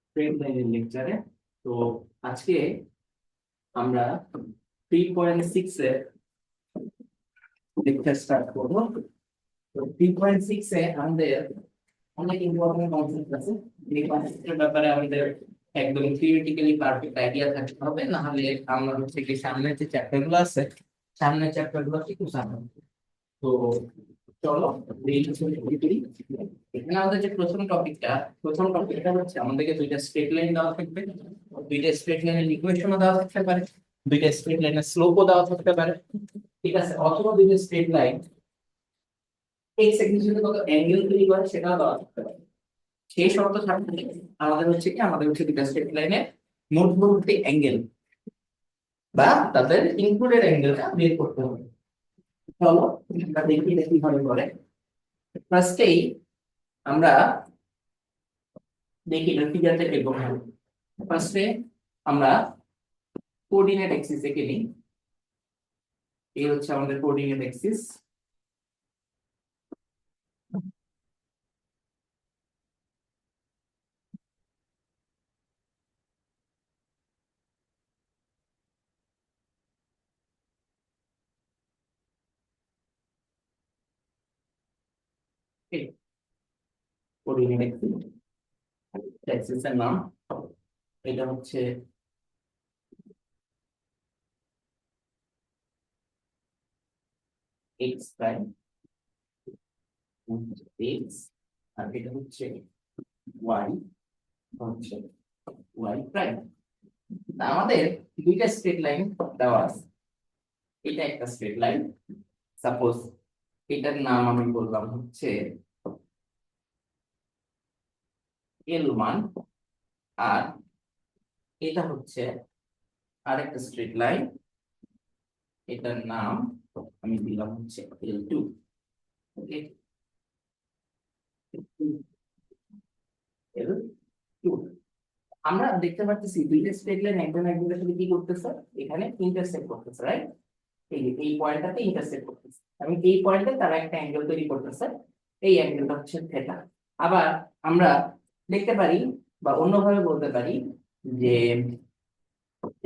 Straight লাইনের লেকচারে। তো আজকে আমরা 3.6 এর লেকচার স্টার্ট করব। তো 3.6 এ আমাদের অনেক ইম্পর্টেন্ট কনসেপ্ট আছে। এই কনসেপ্টের ব্যাপারে আমাদের একদম থিওরিটিক্যালি পারফেক্ট আইডিয়া থাকতে হবে, না হলে আমরা হচ্ছে কি সামনের যে চ্যাপ্টার গুলো আছে, সামনের চ্যাপ্টার গুলো একটু সামনে। তো চলো শুরু করি। এখানে আমাদের যে প্রথম টপিকটা হচ্ছে আমাদেরকে দুইটা স্ট্রেট লাইন দেওয়া থাকবে। দুইটা স্ট্রেট লাইনের ইকুয়েশনও দেওয়া থাকতে পারে, দুইটা স্ট্রেট লাইনের স্লোপও দেওয়া থাকতে পারে, ঠিক আছে? অথবা দুইটা স্ট্রেট লাইন এক্স অ্যাক্সিস এর কত অ্যাঙ্গেল তৈরি করে সেটাও দেওয়া থাকতে পারে। সেই শর্ত থাকলে আমাদের হচ্ছে দুইটা স্ট্রেট লাইনের মধ্যবর্তী অ্যাঙ্গেল বা তাদের ইনক্লুডেড অ্যাঙ্গেলটা বের করতে হবে। চলো আমরা দেখি এটা কিভাবে করে। ফার্স্টেই আমরা দেখি এটা ফিগারটা কিরকম হবে। ফার্স্টে আমরা কোঅর্ডিনেট অ্যাক্সিস এঁকে নিই। এই হচ্ছে আমাদের কোঅর্ডিনেট অ্যাক্সিস। কোঅর্ডিনেট অ্যাক্সিস এর নাম এটা হচ্ছে এক্স প্রাইম, এক্স, আর এটা হচ্ছে ওয়াই, হচ্ছে ওয়াই প্রাইম। আমাদের দুইটা স্ট্রেট লাইন দেওয়া আছে। এটা একটা স্ট্রেট লাইন, সাপোজ এটার নাম আমি বললাম হচ্ছে L1, আর এটা হচ্ছে আরেকটা স্ট্রেট লাইন, এটার নাম আমি দিলাম হচ্ছে L2। ওকে, L2 আমরা দেখতে পাচ্ছি দুইটা স্ট্রেট লাইন একজন একজনের সাথে কি করতেছে, এখানে ইন্টারসেক্ট করতেছে, রাইট? এই পয়েন্টটাতে ইন্টারসেক্ট করতেছে এবং এই পয়েন্টে তারা একটা অ্যাঙ্গেল তৈরি করতেছে। এই অ্যাঙ্গেলটা হচ্ছে থিটা। আবার আমরা দেখতে পারি বা অন্যভাবে বলতে পারি যে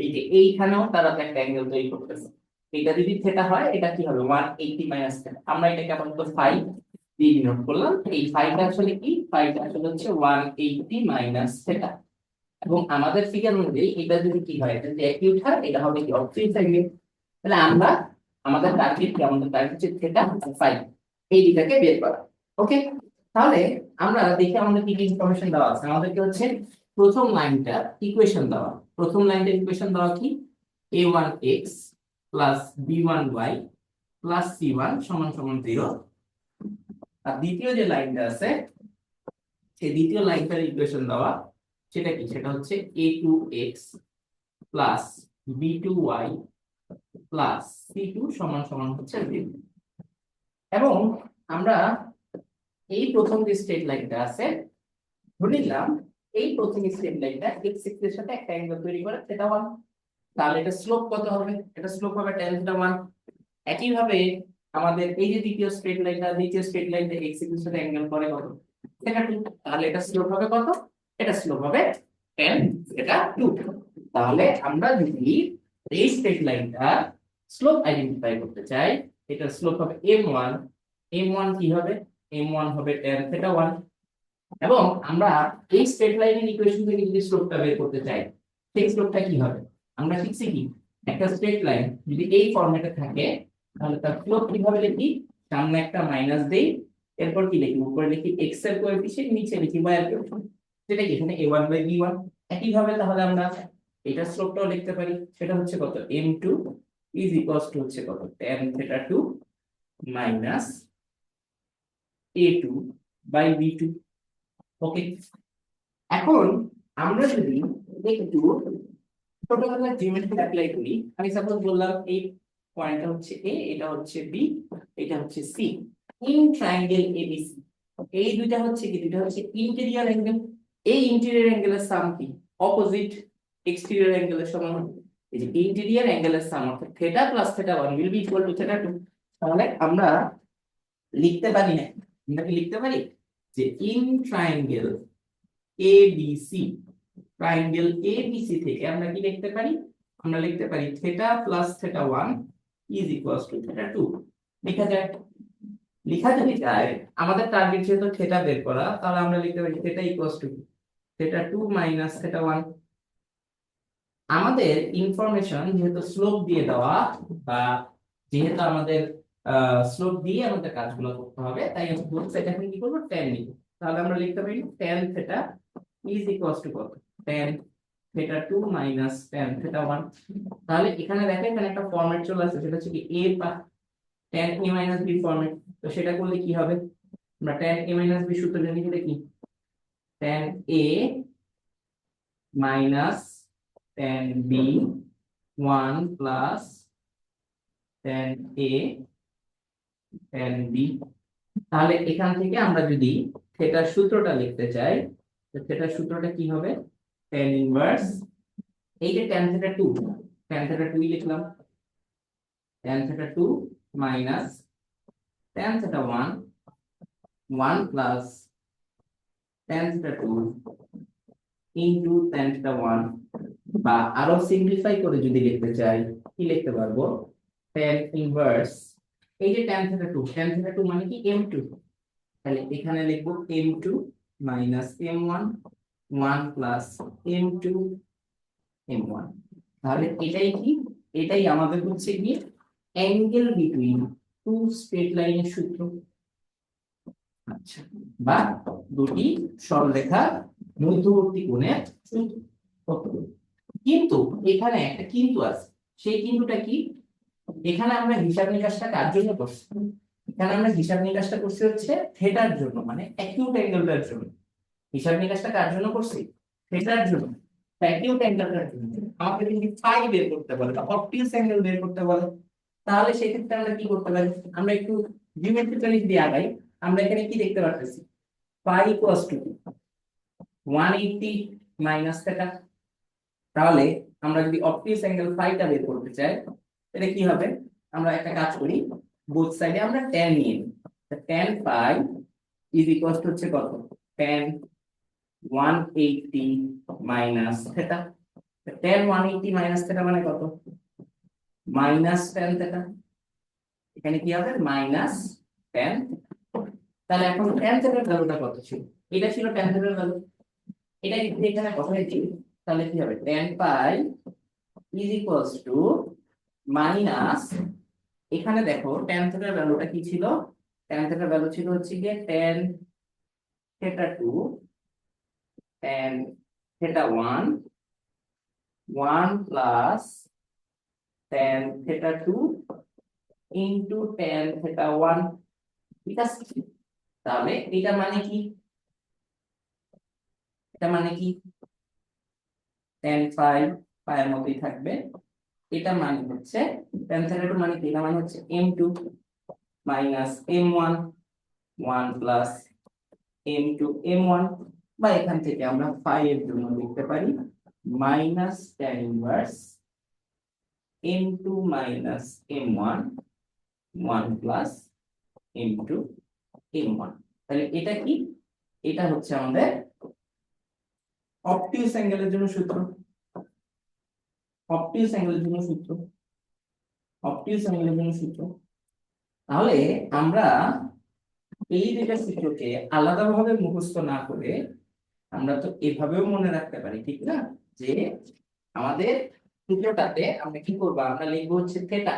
এই যে এইখানেও তারা একটা অ্যাঙ্গেল তৈরি করতেছে। এটা যদি থিটা হয় এটা কি হবে 180 মাইনাস থিটা। আমরা এটাকে আপাতত ফাই দিয়ে ডিনোট করলাম। এই ফাইটা আসলে কি, ফাইটা আসলে হচ্ছে 180 মাইনাস থিটা। এবং আমাদের ফিগার অনুযায়ী এটা যদি কি হয়, এটা যদি অ্যাকিউট হয় এটা হবে কি অবসিট অ্যাঙ্গেল। তাহলে আমরা আমাদের টার্গেট কি, আমাদের টার্গেট হচ্ছে থিটা আর ফাই, এই দুটাকে বের করা। ওকে, তাহলে আমরা দেখি আমাদের কি কি ইনফরমেশন দেওয়া আছে। আমাদেরকে হচ্ছে প্রথম লাইনটা ইকুয়েশন দেওয়া। প্রথম লাইনটার ইকুয়েশন দেওয়া কি, a1x plus b1y plus c1 সমান সমান 0। আর দ্বিতীয় যে লাইনটা আছে সেই দ্বিতীয় লাইনটার ইকুয়েশন দেওয়া, সেটা কি, সেটা হচ্ছে a2x plus b2y plus c2 সমান সমান হচ্ছে 0। এবং আমরা এই প্রথম যে স্ট্রেট লাইনটা আছে, ধরে নিলাম এই প্রথম স্ট্রেট লাইনটা x এর সাথে একটা অ্যাঙ্গেল তৈরি করে সেটা 1। তাহলে এটা স্লোপ কত হবে, এটা স্লোপ হবে tan θ 1। একইভাবে আমাদের এই যে দ্বিতীয় স্ট্রেট লাইনটা x এর সাথে অ্যাঙ্গেল করে কত, সেটা 2। তাহলে এটা স্লোপ হবে কত, এটা স্লোপ হবে tan এটা 2। তাহলে আমরা যদি এই স্ট্রেট লাইনটা স্লোপ আইডেন্টিফাই করতে চাই, এটা স্লোপ হবে m1। m1 কি হবে, m1 হবে tan θ 1। এবং আমরা এই স্ট্রেট লাইনের ইকুয়েশন থেকে যদি স্লোপটা বের করতে চাই, সেই স্লোপটা কি হবে, আমরা শিখছি কি, একটা স্ট্রেট লাইন যদি এই ফরম্যাটে থাকে তাহলে তার স্লোপ কিভাবে লিখি, সামনে একটা মাইনাস দেই, এরপর কি লিখি, উপরে লিখি x এর কোএফিসিয়েন্ট, নিচে লিখি y এর কোএফিসিয়েন্ট, সেটা কি এখানে a1 বাই b1। একইভাবে তাহলে আমরা এটা স্লোপটাও লিখতে পারি, সেটা হচ্ছে কত, m2 ইজ ইকুয়ালস টু হচ্ছে কত, tan θ2 minus a2 by b2। ওকে, এখন আমরা যদি একটু ছোটখাটো জিওমেট্রি অ্যাপ্লাই করি, আমি সাপোজ বললাম এই পয়েন্টটা হচ্ছে এ, এটা হচ্ছে বি, এটা হচ্ছে সি। ইন ট্রায়াঙ্গেল এবিসি এই দুইটা হচ্ছে কি, দুইটা হচ্ছে ইন্টেরিয়র অ্যাঙ্গেল। এই ইন্টেরিয়র অ্যাঙ্গেলের সাম কি, অপোজিট এক্সটেরিয়র অ্যাঙ্গেলের সমান। এই যে ইন্টেরিয়র অ্যাঙ্গেলের সাম অর্থাৎ theta plus theta 1 will be equal to theta 2। তাহলে আমরা লিখতে পারি না, আমরা কি লিখতে পারি যে in triangle ABC, triangle ABC থেকে আমরা কি লিখতে পারি? আমরা লিখতে পারি theta plus theta 1 is equals two theta 2। লেখা যায়? লেখা যদি যায়, আমাদের টার্গেট যেহেতু থিটা বের করা, তাহলে আমরা লিখতে পারি theta equals two theta 2 minus theta 1। আমাদের ইনফরমেশন যেহেতু স্লোপ দিয়ে দেওয়া, বা যেহেতু আমাদের স্লোপ দিয়ে আমাদের কাজগুলো করতে হবে, তাই আমি বলছি এখানে কি করব, tan নিব। তাহলে আমরা লিখতে পারি tan theta is equals to কত, tan theta 2 minus tan theta 1। তাহলে এখানে দেখেন এখানে একটা ফরম্যাট চলে আসছে, সেটা হচ্ছে কি a বা tan a minus b format. তো সেটা করলে কি হবে, আমরা tan a মাইনাস b সূত্র জানি, কি দেখি, tan a minus tan b 1 plus tan a tan b। তাহলে এখান থেকে আমরা যদি থিটার সূত্রটা লিখতে চাই, তো থিটার সূত্রটা কি হবে, tan ইনভার্স, এই যে tan থিটা 2, tan থিটা 2 লিখলাম, tan theta 2 minus tan theta 1 1 plus tan theta 2 into tan theta 1। বা আরো সিম্পলিফাই করে যদি লিখতে চাই, কি লিখতে পারবো, tan ইনভার্স, এই যে tan থিটা 2, tan থিটা 2 মানে কি m2, তাহলে এখানে লিখবো m2 minus m1 1 plus m2 m1। তাহলে এটাই কি, এটাই আমাদের হচ্ছে কি অ্যাঙ্গেল বিটুইন টু স্ট্রেট লাইনের সূত্র। আচ্ছা, বা দুটি সরলরেখার মধ্যবর্তী কোণের সূত্র। কিন্তু এখানে একটা কিন্তু আছে, সেই কিন্তুটা কি, এখানে আমরা হিসাব নিকাশটা কার জন্য করছি, এখানে আমরা হিসাব নিকাশটা করছি হচ্ছে থিটার জন্য, মানে অ্যাকিউট অ্যাঙ্গেলটার জন্য। হিসাব নিকাশটা কার জন্য করছি, থিটার জন্য, অ্যাকিউট অ্যাঙ্গেলটার জন্য। আমাকে যদি ফাই বের করতে বলে বা অবটিউস অ্যাঙ্গেল বের করতে বলে, তাহলে সেই ক্ষেত্রে আমরা কি করতে পারি, আমরা একটু জিওমেট্রিক্যালি দিয়ে আগাই। আমরা এখানে কি দেখতে পাচ্ছি, phi equals to 180 minus theta. তাহলে আমরা যদি অবটিউস অ্যাঙ্গেল ফাইটা বের করতে চাই, এটা কি হবে, আমরা একটা কাজ করি, বোথ সাইডে আমরা tan নিয়ে নিই। tan phi is equals to হচ্ছে কত, tan 180 minus theta. tan 180 minus theta মানে কত, মাইনাস tan থিটা। এখানে কি হবে, মাইনাস tan। তাহলে এখন tan থিটার ভ্যালুটা কত ছিল, এটা ছিল tan থিটার ভ্যালু, এটা যদি এখানে বসাই দিই, তাহলে কি হবে, tan pi is equals to minus, এখানে দেখো tan থিটার ভ্যালুটা কি ছিল, tan থিটার ভ্যালু ছিল হচ্ছে গিয়ে tan theta 2 tan theta 1 1 plus tan theta 2 into tan theta 1। ঠিক আছে, তাহলে এটা মানে কি, এটা মানে কি, tan ফাই পায়ের মতোই থাকবে। এটা মানে হচ্ছে tan থিটা 2 মানে কি, এটা মানে হচ্ছে m2 minus m1 1 plus m2 m1। বা এখান থেকে আমরা ফাই এর জন্য লিখতে পারি minus tan inverse m2 minus m1 1 plus m2 m1। তাহলে এটা কি, এটা হচ্ছে আমাদের অবটিউস অ্যাঙ্গেলের জন্য সূত্র, অবটিউস অ্যাঙ্গেলের জন্য সূত্র, অবটিউস অ্যাঙ্গেলের জন্য সূত্র। তাহলে আমরা এই দুইটা সূত্রকে আলাদাভাবে মুখস্থ না করে আমরা তো এভাবেও মনে রাখতে পারি, ঠিক না, যে আমাদের সূত্রটাতে আমরা কি করব, আমরা লিখবো হচ্ছে থিটা।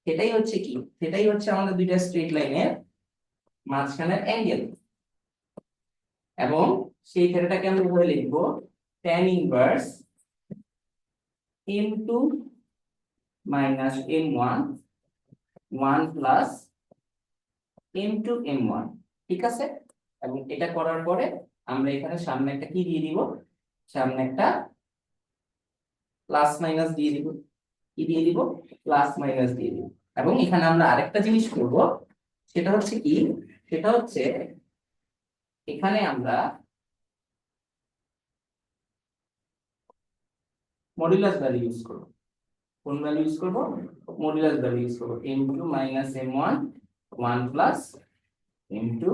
সেটাই হচ্ছে কি, সেটাই হচ্ছে আমাদের দুইটা স্ট্রেট লাইনের মাঝখানের অ্যাঙ্গেল। এবং সেই থিটাটাকে আমরা এভাবে লিখবো tan inverse m2 minus m1 1 plus m2 m1। ঠিক আছে, এবং এটা করার পরে আমরা এখানে সামনে একটা কি দিয়ে দিব, সামনে একটা প্লাস মাইনাস দিয়ে দিব, কি দিয়ে দিব, প্লাস মাইনাস দিয়ে দিব। এবং এখানে আমরা আরেকটা জিনিস করব, সেটা হচ্ছে কি, সেটা হচ্ছে এখানে আমরা মডুলাস ভ্যালু ইউজ করব। কোন ভ্যালু ইউজ করব, মডুলাস ভ্যালু ইউজ করব, m2 minus m1 1 plus m2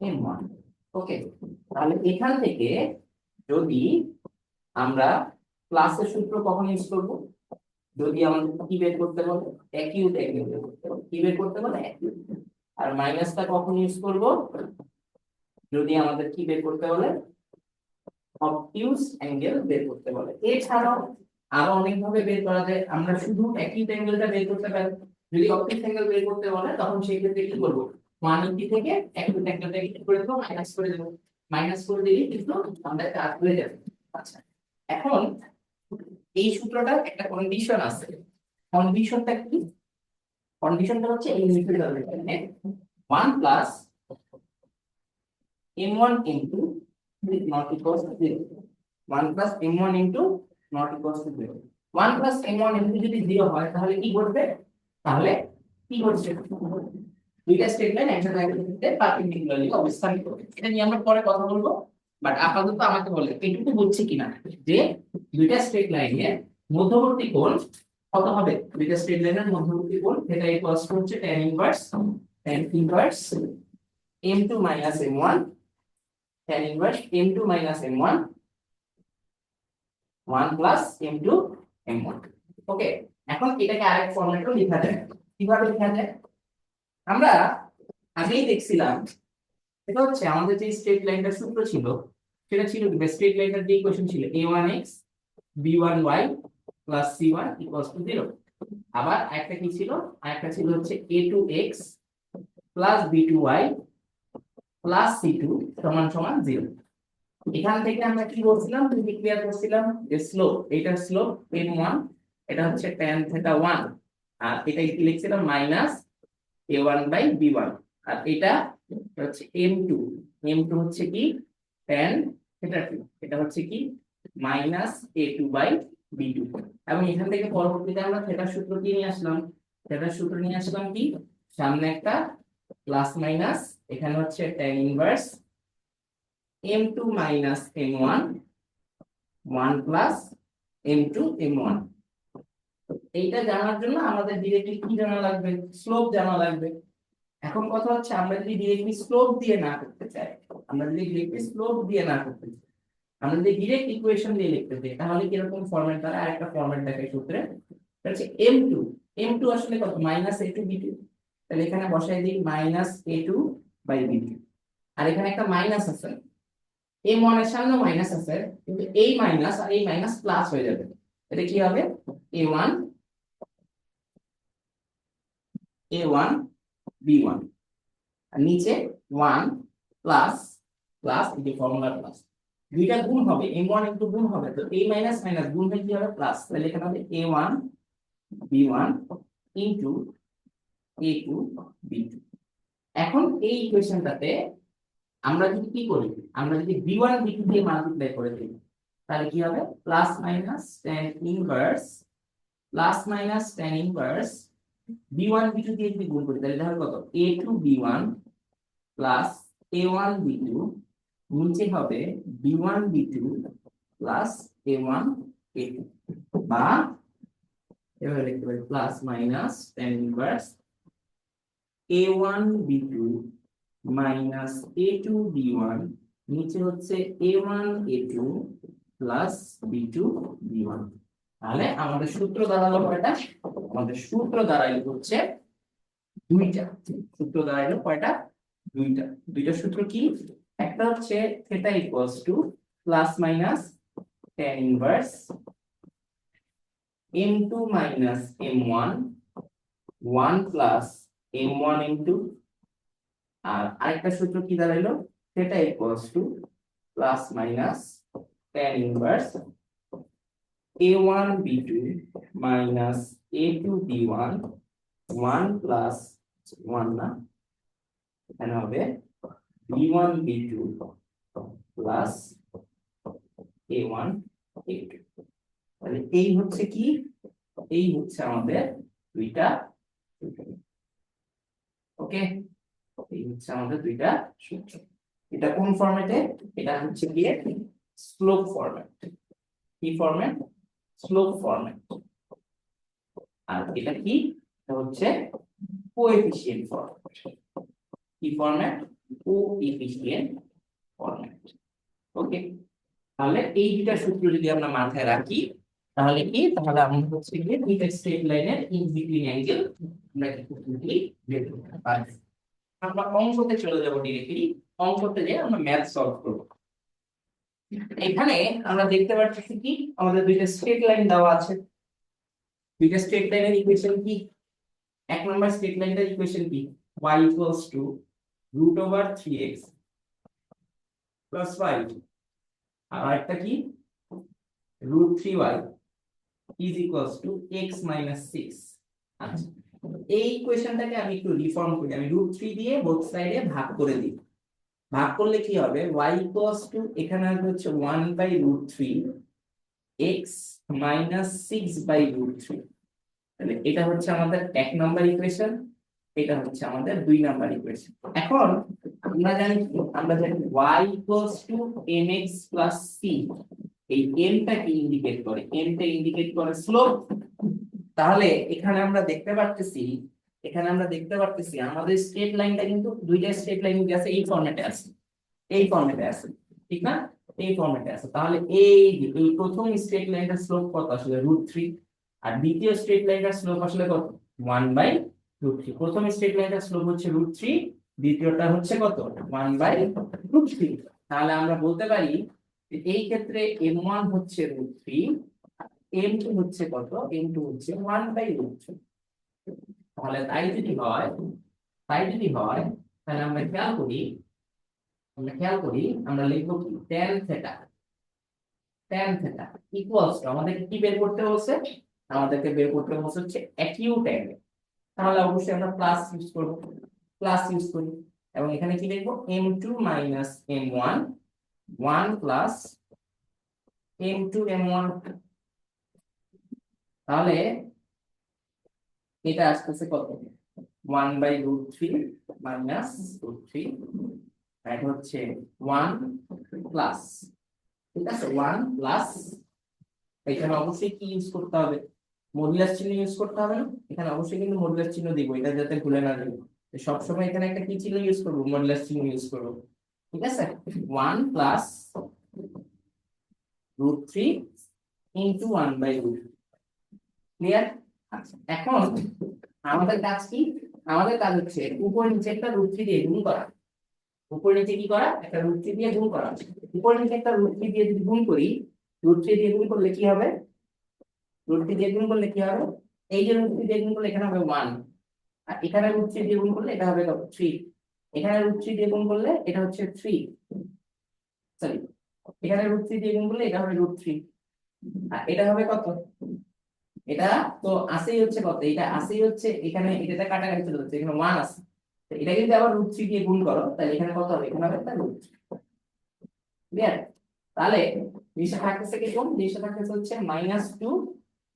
m1। ওকে, তাহলে এখান থেকে যদি আমরা প্লাসের সূত্র কখন ইউজ করব, যদি আমাদের কি বের করতে বলে, অ্যাকিউট অ্যাঙ্গেল বের করতে বলে, কি বের করতে বলে, অ্যাকিউট। আর মাইনাসটা কখন ইউজ করব, যদি আমাদের কি বের করতে বলে, অবটিউজ অ্যাঙ্গেল বের করতে বলে। এছাড়াও আরো অনেক ভাবে বের করা যায়, আমরা শুধু অ্যাকিউট অ্যাঙ্গেলটা বের করতে পারি। যদি অবটিউজ অ্যাঙ্গেল বের করতে বলে তখন সেই ক্ষেত্রে কি করব, 180 থেকে অ্যাকিউট অ্যাঙ্গেলটাকে কি করে দেবো, মাইনাস করে দেবো। মাইনাস করে দিলেই কিন্তু আমাদের কাজ হয়ে যাবে। আচ্ছা, এখন এই সূত্রটার একটা কন্ডিশন আছে। কন্ডিশনটা কি, কন্ডিশনটা হচ্ছে এই লিখে দেওয়া এখানে 1 plus m1 into not equals to 0, 1 plus m1 into not equals to 0, 1 plus m1 into যদি 0 হয় তাহলে কি ঘটবে, তাহলে কি ঘটছে, দুইটা স্টেটমেন্ট একসাথে পারপেন্ডিকুলারলি অবস্থান করবে। এটা নিয়ে আমরা পরে কথা বলবো, বাট আপাতত আমাকে বলে এটুকু বুঝছি কিনা যে দুইটা স্ট্রেট লাইনের মধ্যবর্তী কোণ কত হবে, দুইটা স্ট্রেট লাইনের মধ্যবর্তী কোণ থিটা ইকুয়ালস টু হচ্ছে tan inverse m2 minus m1, tan inverse m2 minus m1, 1 plus m2 m1। ওকে, এখন এটাকে আরেক ফরম্যাটেও লেখা যায়। কিভাবে লেখা যায়, আমরা আগেই দেখছিলাম, এটা হচ্ছে আমাদের যে স্ট্রেট লাইনটার সূত্র ছিল, সেটা ছিল কি, স্ট্রেট লাইনটার যে ইকুয়েশন ছিল a1x b1y plus c1 equals to 0। আবার একটা কি ছিল, আরেকটা ছিল হচ্ছে a2x plus b2y plus c2 সমান সমান 0। এখান থেকে আমরা কি বলছিলাম, তুমি ক্লিয়ার করছিলাম যে স্লোপ, এটার স্লোপ m1, এটা হচ্ছে tan theta 1, আর এটা কি লিখছিলাম মাইনাস a1 বাই b1, আর এটা হচ্ছে m2, m2 হচ্ছে কি tan theta 2, এটা হচ্ছে কি মাইনাস a2 বাই b2। এবং এখান থেকে পরবর্তীতে আমরা থিটার সূত্র কি নিয়ে আসলাম, থিটার সূত্র নিয়ে আসলাম কি, সামনে একটা প্লাস মাইনাস, এখানে হচ্ছে tan inverse m2 minus m1, 1 plus m2 m1। এইটা জানার জন্য আমাদের ডিরেক্টলি কি জানা লাগবে, স্লোপ জানা লাগবে। এখন কথা হচ্ছে আমরা যদি ডিরেক্টলি স্লোপ দিয়ে না করতে চাই, আমরা যদি ডিরেক্টলি স্লোপ দিয়ে না করতে চাই, আমরা যদি ডিরেক্ট ইকুয়েশন দিয়ে লিখতে চাই, তাহলে কিরকম ফরম্যাট, দ্বারা আরেকটা ফরম্যাট দেখাই সূত্রে, হচ্ছে m2, m2 আসলে কত, মাইনাস a2 b2, তাহলে এখানে বসাই দিই মাইনাস a2 বাই b2, আর এখানে একটা মাইনাস আছে, m1 এর সামনে মাইনাস আছে, কিন্তু এই মাইনাস আর এই মাইনাস প্লাস হয়ে যাবে, এটা কি হবে a1 b1, আর নিচে 1 প্লাস প্লাস এই যে ফর্মুলা প্লাস, দুইটা গুণ হবে, m1 একটু গুণ হবে, তো a মাইনাস মাইনাস গুণ হয়ে কি হবে প্লাস, তাহলে এখানে হবে a1 b1 into a2 b2। এখন এই ইকুয়েশনটাতে আমরা যদি কি করি, আমরা যদি b1 b2 দিয়ে মাল্টিপ্লাই করে দিই, তাহলে কি হবে plus minus tan inverse, plus minus tan inverse b1 b2 দিয়ে যদি গুণ করি, তাহলে এটা হবে কত, a2 b1 plus a1 b2, নিচে হবে b1 b2 plus a1 a2, বা এভাবে লিখতে পারি plus minus tan inverse a1 b2 minus a2 b1, নিচে হচ্ছে a1 a2 plus b2 b1। তাহলে আমাদের সূত্র দাঁড়ালো কয়টা, আমাদের সূত্র দাঁড়াইলো হচ্ছে দুইটা, সূত্র দাঁড়াইলো কয়টা, দুইটা। দুইটা সূত্র কি, একটা হচ্ছে theta equals to plus minus tan inverse m2 minus m1, 1 plus m1 into, আর আরেকটা সূত্র কি দাঁড়াইলো, theta equals to plus minus tan inverse a1 b2 minus a2 b1, 1 plus 1 না, এখানে হবে b1 b2 plus a1 a2। তাহলে এই হচ্ছে কি, এই হচ্ছে আমাদের দুইটা, ওকে, এই হচ্ছে আমাদের দুইটা সূত্র। এটা কোন ফরম্যাটে, এটা হচ্ছে গিয়ে স্লোপ ফরম্যাট। কি ফরম্যাট, স্লোপ ফরম্যাট। আর এটা কি, এটা হচ্ছে কোএফিশিয়েন্ট ফরম্যাট। কি ফরম্যাট, কোএফিশিয়েন্ট ফরম্যাট। ওকে, তাহলে এই দুইটা সূত্র যদি আমরা মাথায় রাখি, তাহলে কি, তাহলে আমরা হচ্ছে গিয়ে দুইটা স্ট্রেট লাইনের ইন বিটুইন অ্যাঙ্গেল আমরা কিন্তু খুঁজে বের করতে পারি। আমরা অঙ্কতে চলে যাব ডিরেক্টলি। অঙ্কতে যে আমরা ম্যাথ সলভ করব। এখানে আমরা দেখতে পাচ্ছি কি, আমাদের দুইটা স্ট্রেট লাইন দেওয়া আছে। দুইটা স্ট্রেট লাইনের ইকুয়েশন কি? এক নম্বর স্ট্রেট লাইনের ইকুয়েশন কি? y equals two √3x plus 5, আর একটা কি, √3y is equals two x minus 6। আচ্ছা, এই ইকুয়েশনটাকে আমি একটু রিফর্ম করি, আমি √3 দিয়ে বোথ সাইডে ভাগ করে দিই। ভাগ করলে কি হবে, y ইকুয়ালস টু এখানে আসবে হচ্ছে 1/√3 x মাইনাস 6/√3। তাহলে এটা হচ্ছে আমাদের এক নাম্বার ইকুয়েশন, এটা হচ্ছে আমাদের দুই নাম্বার ইকুয়েশন। এখন আমরা জানি কি? আমরা জানি y equals two mx plus c। এই m টা কি ইন্ডিকেট করে? m টা ইন্ডিকেট করে স্লোপ। তাহলে এখানে আমরা দেখতে পারতেছি, আমাদের স্ট্রেট লাইনটা কিন্তু দুইটা স্ট্রেট লাইন আছে, এই ফরম্যাটে আছে, এই ফরম্যাটে আছে, ঠিক না? এই ফরম্যাটে আছে। তাহলে এই প্রথম স্ট্রেট লাইনটার স্লোপ কত আসলে √3, আর দ্বিতীয় স্ট্রেট লাইনটার স্লোপ আসলে কত, 1/√3। প্রথম স্ট্রেট লাইনটার স্লোপ হচ্ছে √3, দ্বিতীয়টা হচ্ছে কত, 1/√3। তাহলে আমরা বলতে পারি যে এই ক্ষেত্রে m1 হচ্ছে √3, m2 হচ্ছে কত, m2 হচ্ছে 1/√3। তাহলে তাই যদি হয় তাহলে আমরা খেয়াল করি আমরা লিখবো কি, tan theta, ইকুয়ালস টু, আমাদেরকে কি বের করতে বলছে? আমাদেরকে বের করতে বলছে হচ্ছে অ্যাকিউট অ্যাঙ্গেল। তাহলে অবশ্যই আমরা প্লাস ইউজ করি, এবং এখানে কি লিখবো, m2 minus m1, 1 plus m2 m1। তাহলে এটা আসতেছে কত, 1/√3 মাইনাস √3, এটা হচ্ছে 1 প্লাস, ঠিক আছে, 1 প্লাস, এখানে অবশ্যই কি ইউজ করতে হবে, মডুলাস চিহ্ন ইউজ করতে হবে না? এখানে অবশ্যই কিন্তু মডুলাস চিহ্ন দিব, এটা যাতে ভুলে না যাই। সবসময় এখানে একটা কি চিহ্ন ইউজ করবো, মডুলাস চিহ্ন ইউজ করবো, ঠিক আছে। 1 প্লাস √3 ইন্টু 1/√3, ক্লিয়ার? আচ্ছা, এখন আমাদের কাজ কি? আমাদের কাজ হচ্ছে উপর নিচে একটা √3 দিয়ে গুণ করা। উপর নিচে কি করা, একটা √3 দিয়ে গুণ করা। উপর নিচে একটা √3 দিয়ে যদি গুণ করি, √3 দিয়ে গুণ করলে কি হবে, এই যে √3 দিয়ে গুণ করলে এখানে হবে 1, আর এখানে √3 দিয়ে গুণ করলে এটা হবে কত, 3। এখানে √3 দিয়ে গুণ করলে এটা হচ্ছে 3, সরি, এখানে √3 দিয়ে গুণ করলে এটা হবে √3, আর এটা হবে কত, এটা তো আসেই হচ্ছে কত, এটা আসেই হচ্ছে, এখানে এটা কাটাকাটি চলে যাচ্ছে, এখানে 1 আছে। তো এটা যদি আবার √3 দিয়ে গুণ করো, তাহলে এখানে কত হবে, এখানে হবে একটা √3, ক্লিয়ার? তাহলে নিচে থাকতেছে কি, কোন নিচে থাকতেছে হচ্ছে -2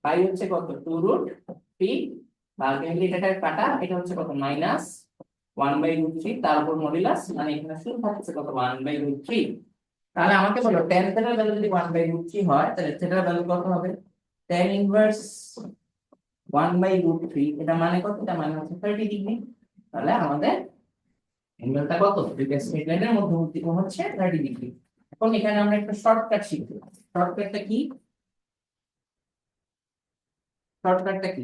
বাই হচ্ছে কত, 2√3, আলটিমেটলি এটা কাটা, এটা হচ্ছে কত, -1/√3, তার উপর মডুলাস, মানে এখানে শুধু থাকছে কত, 1/√3। তাহলে আমাকে বলো tan θ এর ভ্যালু যদি 1/√3 হয়, তাহলে θ এর ভ্যালু কত হবে, tan ইনভার্স 1/√3, এটা মানে কত, এটা মানে হচ্ছে 30 ডিগ্রি। তাহলে আমাদের অ্যাঙ্গেলটা কত, দুইটা স্ট্রেট লাইনের মধ্যবর্তী কোণ হচ্ছে 30 ডিগ্রি। এখন এখানে আমরা একটা শর্টকাট শিখব। শর্টকাটটা কি? শর্টকাটটা কি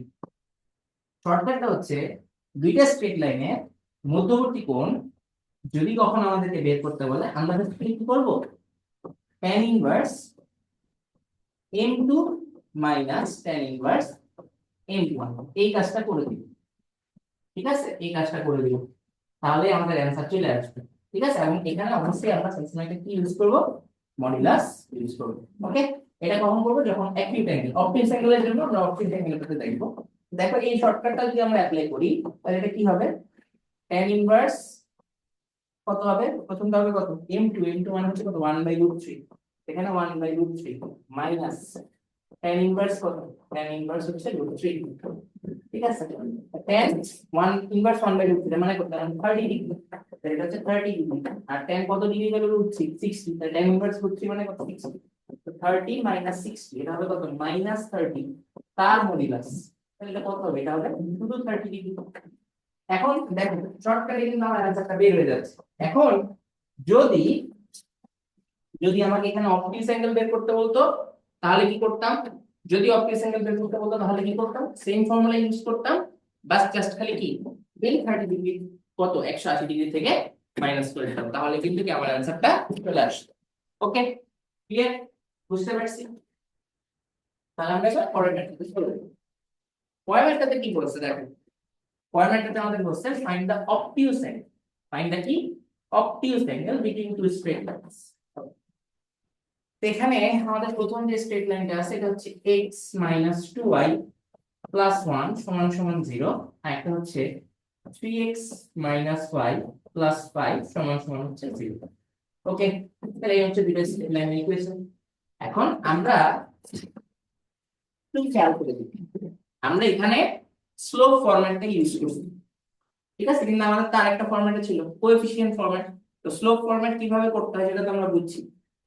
শর্টকাটটা হচ্ছে দুইটা স্ট্রেট লাইনের মধ্যবর্তী কোণ যদি কখনো আমাদেরকে বের করতে বলে, আমরা কি করব, tan inverse m2 minus tan inverse m1, এই কাজটা করে দিব, ঠিক আছে, এই কাজটা করে দিব, তাহলে আমাদের অ্যানসার চলে আসবে, ঠিক আছে। এবং এখানে অবশ্যই আমরা সবসময় একটা কি ইউজ করব, মডুলাস ইউজ করব, ওকে। এটা কখন করব, যখন অ্যাকিউট অ্যাঙ্গেল, অবটিউস অ্যাঙ্গেলের জন্য আমরা অবটিউস অ্যাঙ্গেলটাতে দেখব। দেখো এই শর্টকাটটা যদি আমরা অ্যাপ্লাই করি, তাহলে এটা কি হবে, tan ইনভার্স কত হবে, প্রথমটা হবে কত, m2 মানে হচ্ছে কত, 1/√3, এখানে 1/√3 মাইনাস tan ইনভার্স কত, tan ইনভার্স হচ্ছে √3, ঠিক আছে। tan 1 ইনভার্স 1/√3 মানে কত, 30 ডিগ্রি, তাহলে এটা হচ্ছে 30 ডিগ্রি, আর tan কত ডিগ্রি হলো, √3, 60, তাহলে tan ইনভার্স √3 মানে কত, 60, তো 30 মাইনাস 60, এটা হবে কত, -30, তার মডুলাস, তাহলে এটা কত হবে, এটা হবে শুধু 30 ডিগ্রি। এখন দেখো শর্টকাটে কিন্তু আমার অ্যানসারটা বের হয়ে যাচ্ছে। এখন যদি যদি আমাকে এখানে অবটিউস অ্যাঙ্গেল বের করতে বলতো তাহলে কি করতাম, যদি অবটিউস অ্যাঙ্গেল বের করতে বলতো তাহলে কি করতাম, সেম ফর্মুলা ইউজ করতাম, বাস জাস্ট খালি কি এই 30 ডিগ্রি কত 180 ডিগ্রি থেকে মাইনাস করে দিতাম, তাহলে কিন্তু কি আমার অ্যান্সারটা চলে আসতো। ওকে, ক্লিয়ার, বুঝতে পারছি? তাহলে আমরা এবার পরের ম্যাথটাতে চলে যাবো। পরের ম্যাথটাতে কি বলছে দেখো, পরের ম্যাথটাতে আমাদের বলছে find the obtuse angle, find the কি obtuse angle between two straight lines. এখানে আমাদের প্রথম যে স্ট্রেট লাইনটা আছে এটা হচ্ছে x - 2y + 1 = 0, আর একটা হচ্ছে 3x - y + 5 = হচ্ছে 0। ওকে, তাহলে এই হচ্ছে দুটো স্ট্রেট লাইনের ইকুয়েশন। এখন আমরা একটু খেয়াল করে দেখি, আমরা এখানে স্লোপ ফরম্যাটটা ইউজ করছি, ঠিক আছে, কিন্তু আমাদের তার একটা ফরম্যাটে ছিল কোএফিসিয়েন্ট ফরম্যাট। তো স্লোপ ফরম্যাট কিভাবে করতে হয় সেটা তো আমরা বুঝছি,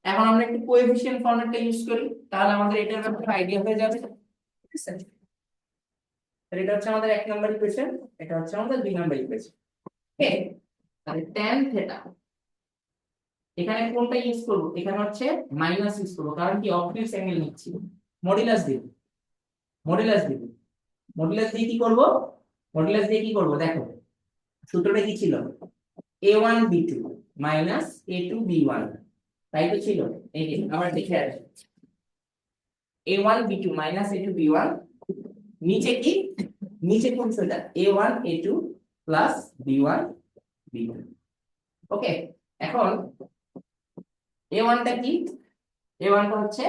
এখন আমরা একটু কোএফিসিয়েন্ট ফরম্যাটটা ইউজ করি, তাহলে আমাদের এটার ব্যাপারে আইডিয়া হয়ে যাবে, ঠিক আছে? তাহলে এটা হচ্ছে আমাদের 1 নম্বর ইকুয়েশন, এটা হচ্ছে আমাদের 2 নম্বর ইকুয়েশন। ওকে, তাহলে tan থিটা এখানে কোনটা ইউজ করব, এখানে হচ্ছে মাইনাস ইউজ করব, কারণ কি অবটিউস অ্যাঙ্গেল নিচ্ছি, মডুলাস দিব, মডুলাস দিব, মডুলাস দিয়ে কি করব, মডুলাস দিয়ে কি করব দেখো, সূত্রটা কি ছিল, a1 b2 minus a2 b1, তাই তো ছিল। এই যে আবার দেখে আসি, a1 b2 minus a2 b1, নিচে কি, নিচে কোন সেটা a1 a2 plus b1 b2। ওকে, এখন a1 টা কি, a1 টা হচ্ছে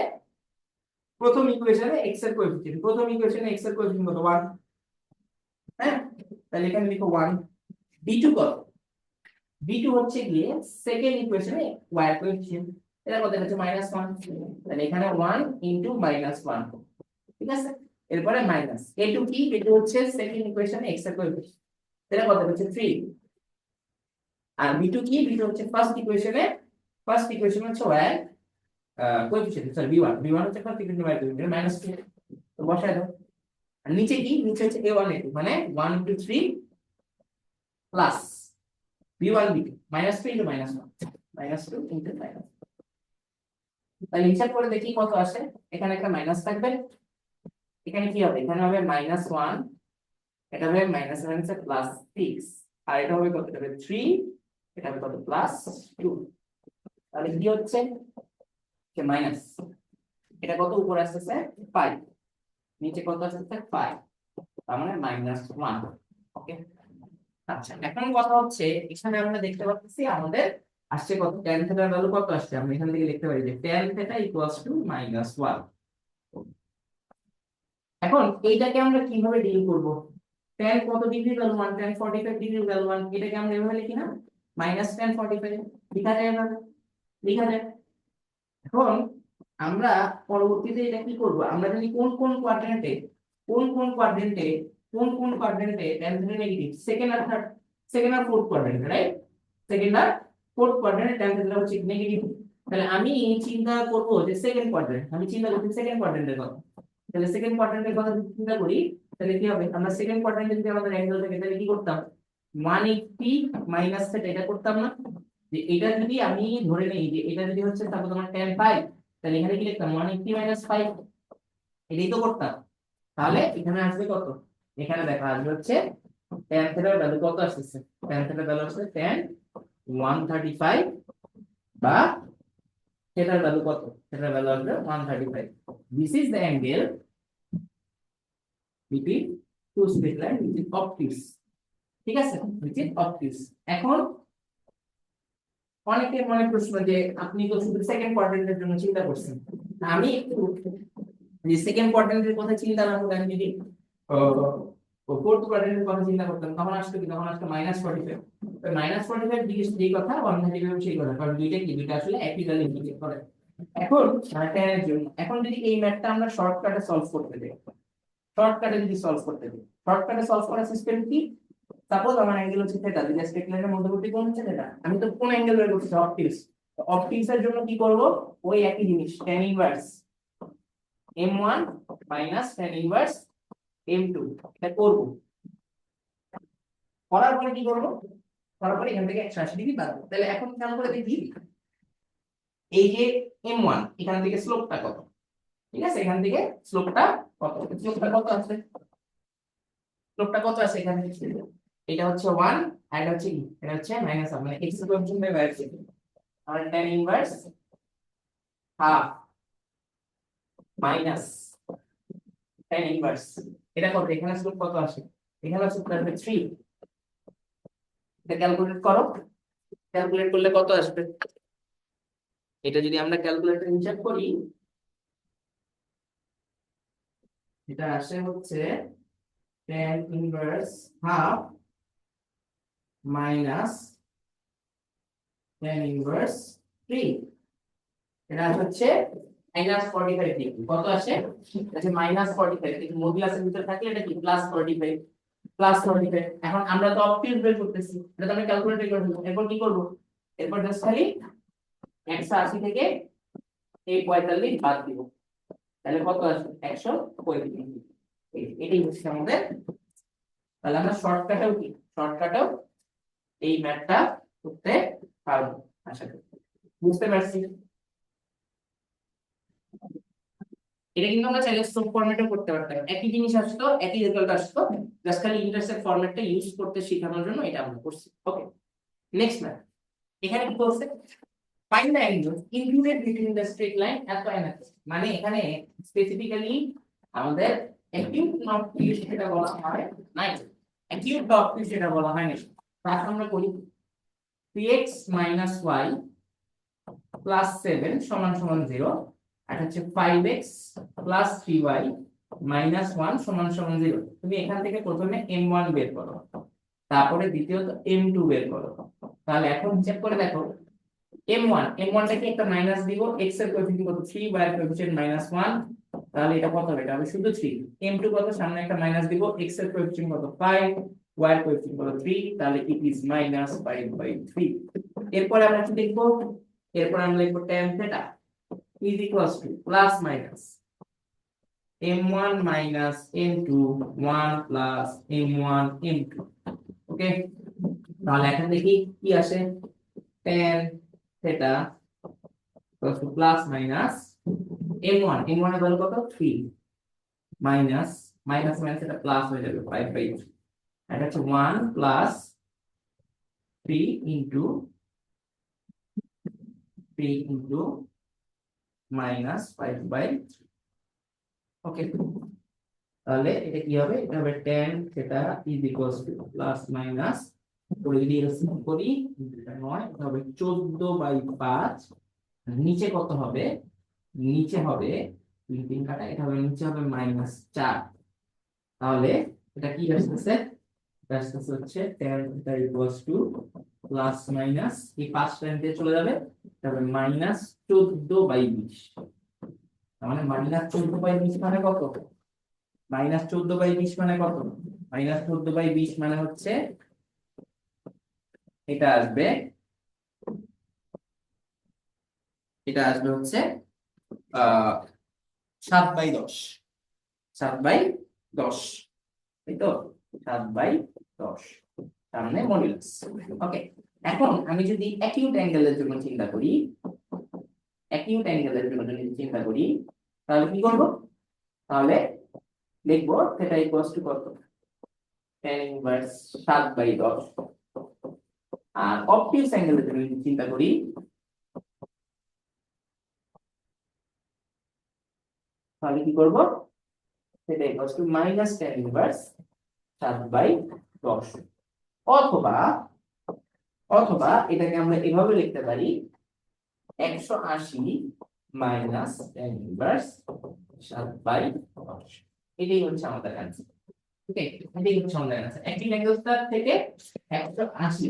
প্রথম ইকুয়েশনে x এর কোএফিসিয়েন্ট, প্রথম ইকুয়েশনে x এর কোএফিসিয়েন্ট কত 1, হ্যাঁ, তাহলে এখানে লিখো 1। b2 কত, b2 হচ্ছে গিয়ে সেকেন্ড ইকুয়েশনে y এর কোএফিসিয়েন্ট, এটা কত হচ্ছে -1, তাহলে এখানে 1 * -1, ঠিক আছে, এরপরে মাইনাস a2 কি, a2 হচ্ছে সেকেন্ড ইকুয়েশনে x এর কোএফিসিয়েন্ট, এটা কত হচ্ছে 3, আর b2 কি, b2 হচ্ছে ফার্স্ট ইকুয়েশন হচ্ছে y এর কোএফিসিয়েন্ট, সরি b1 হচ্ছে ফার্স্ট ইকুয়েশন y কোএফিসিয়েন্ট -2, তো বসায় দাও। আর নিচে কি, নিচে হচ্ছে a1 a2 মানে 1 * 3 প্লাস b1 b2 -3 * -1 -2 * -1, তাহলে হিসাব করে দেখি কত আসে, এখানে একটা মাইনাস থাকবে, এখানে কি হবে, এখানে হবে -1, এটা হবে -1 +6, আর এটা হবে কত, এটা হবে 3, এটা হবে কত +2, তাহলে কি হচ্ছে যে মাইনাস, এটা কত উপরে আসতেছে 5, নিচে কত আসতেছে 5, তার মানে -1। ওকে, আচ্ছা এখন কথা হচ্ছে এখানে আমরা দেখতে পাচ্ছি আমাদের আসছে কত, tan থিটার ভ্যালু কত আসছে, আমরা এখান থেকে লিখতে পারি যে tan থিটা = -1। এখন এইটাকে আমরা কিভাবে ডিল করব, tan কত degree value 1, tan 45 degree value 1, এটাকে আমরা এভাবে লিখি না, -tan 45 লেখা যায়, এভাবে লেখা যায়। এখন আমরা পরবর্তীতে এটা কি করব, আমরা জানি কোন কোন কোয়াড্রেন্টে, tan থিটা নেগেটিভ, সেকেন্ড আর থার্ড, সেকেন্ড আর ফোর্থ কোয়াড্রেন্টে, রাইট, সেকেন্ড আর ফোর্থ কোয়াড্রেন্টে tan থিটা হচ্ছে নেগেটিভ। তাহলে আমি চিন্তা করব যে সেকেন্ড কোয়াড্রেন্ট, আমি চিন্তা করছি সেকেন্ড কোয়াড্রেন্টের কথা, তাহলে সেকেন্ড কোয়াড্রেন্টের কথা যদি চিন্তা করি, তাহলে কি হবে, আমরা সেকেন্ড কোয়াড্রেন্টে যদি আমাদের অ্যাঙ্গেল থাকে তাহলে কি করতাম, 180 মাইনাস থিটা, এটা করতাম না, যে এটা যদি আমি ধরে নেই যে এটা যদি হচ্ছে তারপর তোমার tan 5, তাহলে এখানে কি লিখতাম 180 - 5, এটাই তো করতাম। তাহলে এখানে আসবে কত, এখানে দেখা আসবে হচ্ছে tan থিটার ভ্যালু কত আসছে, tan থিটার ভ্যালু হচ্ছে tan 135, বা থিটার ভ্যালু কত, থিটার ভ্যালু আসবে 135। This is the angle between two straight line which is obtuse, ঠিক আছে, which is obtuse। এখন অনেকের মনে প্রশ্ন যে আপনি তো শুধু সেকেন্ড কোয়াড্রেন্টের জন্য চিন্তা করছেন, আমি একটু যে সেকেন্ড কোয়াড্রেন্টের কথা চিন্তা না করে আমি যদি ফোর্থ কোয়াড্রেন্টের কথা চিন্তা করতাম, তখন আসতো কি, তখন আসতো -45, -45 ডিগ্রি যেই কথা 135 সেই কথা, কারণ দুইটা কি, দুইটা আসলে একই ভ্যালু ইন্ডিকেট করে। এখন tan এর জন্য এখন যদি এই ম্যাথটা আমরা শর্টকাটে সলভ করতে দেই, শর্টকাটে যদি সলভ করতে দিই, শর্টকাটে সলভ করার সিস্টেম কি, সাপোজ আমার অ্যাঙ্গেল হচ্ছে থিটা, যদি স্ট্রেট লাইনের মধ্যবর্তী কোণ হচ্ছে থিটা, আমি তো কোন অ্যাঙ্গেল বের করছি, অবটিউস, তো অবটিউস এর জন্য কি করব, ওই একই জিনিস tan inverse m1 minus tan inverse m2, এটা করব, করার পরে কি করব, করার পরে এখান থেকে 180 ডিগ্রি বাদ দেব। তাহলে এখন খেয়াল করে দেখি এই যে m1 এখান থেকে স্লোপটা কত, ঠিক আছে, এখান থেকে স্লোপটা কত, স্লোপটা কত আছে, স্লোপটা কত আছে এখানে, এটা হচ্ছে 1 আর এটা হচ্ছে কি, এটা হচ্ছে -1 মানে x এর কোএফিসিয়েন্ট বাই y এর কোএফিসিয়েন্ট, আর tan inverse half minus tan inverse, এটা কত, এখানে স্লোপ কত আসে, এখানে স্লোপ আসবে 3, এটা ক্যালকুলেট করো, ক্যালকুলেট করলে কত আসবে, এটা যদি আমরা ক্যালকুলেটর হিসাব করি, এটা আসে হচ্ছে tan inverse half minus tan inverse 3, এটা হচ্ছে -45 ডিগ্রি, কত আসে, এটা হচ্ছে -45, কিন্তু মডুলাসের ভিতরে থাকলে এটা কি +45, +45। এখন আমরা তো অপটিউজ বের করতেছি, এটা তো আমরা ক্যালকুলেটর করে দেব, এরপর কি করব, এরপর জাস্ট খালি 180 থেকে এই 45 বাদ দিব, তাহলে কত আসবে 135, এটাই হচ্ছে আমাদের, তাহলে আমরা শর্টকাটেও কি, শর্টকাটেও এই ম্যাথটা করতে পারবো, আশা করি বুঝতে পারছি। এটা কিন্তু আমরা চাইলে স্টোভ ফরম্যাটে করতে পারতাম, একই জিনিস আসতো, একই রেজাল্ট আসতো, জাস্ট খালি ইন্টারসেপ্ট ফরম্যাটটা ইউজ করতে শেখানোর জন্য এটা আমরা করছি। ওকে, নেক্সট ম্যাথ, এখানে কি বলছে, find the angle included between the straight line এত এন্ড এত, মানে এখানে স্পেসিফিক্যালি আমাদের অ্যাকিউট অবটুস যেটা বলা হয় নাই, অ্যাকিউট অবটুস যেটা বলা হয় না, তাহলে আমরা করি 3x - y + 7 = 0, আর হচ্ছে 5x + 3y - 1 = 0। তুমি এখান থেকে প্রথমে m1 বের করো, তারপরে দ্বিতীয়ত m2 বের করো, তাহলে এখন হিসাব করে দেখো, m1 টাকে একটা মাইনাস দিব, x এর কোএফিসিয়েন্ট কত 3, y এর কোএফিসিয়েন্ট -1, তাহলে এটা কত হবে, এটা হবে শুধু 3, m2 কত, সামনে একটা মাইনাস দিব, x এর কোএফিসিয়েন্ট কত 5, y এর কোএফিসিয়েন্ট কত 3, তাহলে ইট ইজ -5/3। এরপরে আমরা কি লিখব, এরপর আমরা লিখব tan θ is equals to plus minus m1 minus m2 1 plus m1 m2, ওকে, তাহলে এখন দেখি কি আসে, tan θ equals to plus minus m1 এর ভ্যালু কত 3 minus এটা প্লাস হয়ে যাবে 5/3, এটা হচ্ছে 1 plus 3 into -5/3, ওকে, তাহলে এটা কি হবে, এটা হবে tan θ is equals to plus minus, করে যদি এরকম করি এটা 9, এটা হবে 14/5, নিচে কত হবে, নিচে হবে 3 কাটা, এটা হবে নিচে হবে -4, তাহলে এটা কি আসছে, এটা আসছে হচ্ছে tan θ equals to plus minus, এই 5 টাইম দিয়ে চলে যাবে, এটা হবে -14/20, মানে -14/20 মানে কত, -14/20 মানে কত, -14/20 মানে হচ্ছে এটা আসবে, এটা আসবে হচ্ছে 7/10, 7/10, তাই তো, 7/10 সামনে মডুলাস। ওকে, এখন আমি যদি অ্যাকিউট অ্যাঙ্গেলের জন্য চিন্তা করি, অ্যাকিউট অ্যাঙ্গেলের জন্য যদি চিন্তা করি, তাহলে কি করব, তাহলে লিখব θ ইকুয়ালস টু কত, tan ইনভার্স 7/10, আর অবটিউস অ্যাঙ্গেলের জন্য যদি চিন্তা করি, তাহলে কি করব, θ equals to minus tan inverse 7/10, অথবা অথবা এটাকে আমরা এভাবে লিখতে পারি 180 মাইনাস tan ইনভার্স 7/10, এটাই হচ্ছে আমাদের অ্যান্সার। ওকে, এটাই হচ্ছে আমাদের অ্যান্সার। একই অ্যাঙ্গেলটা থেকে 180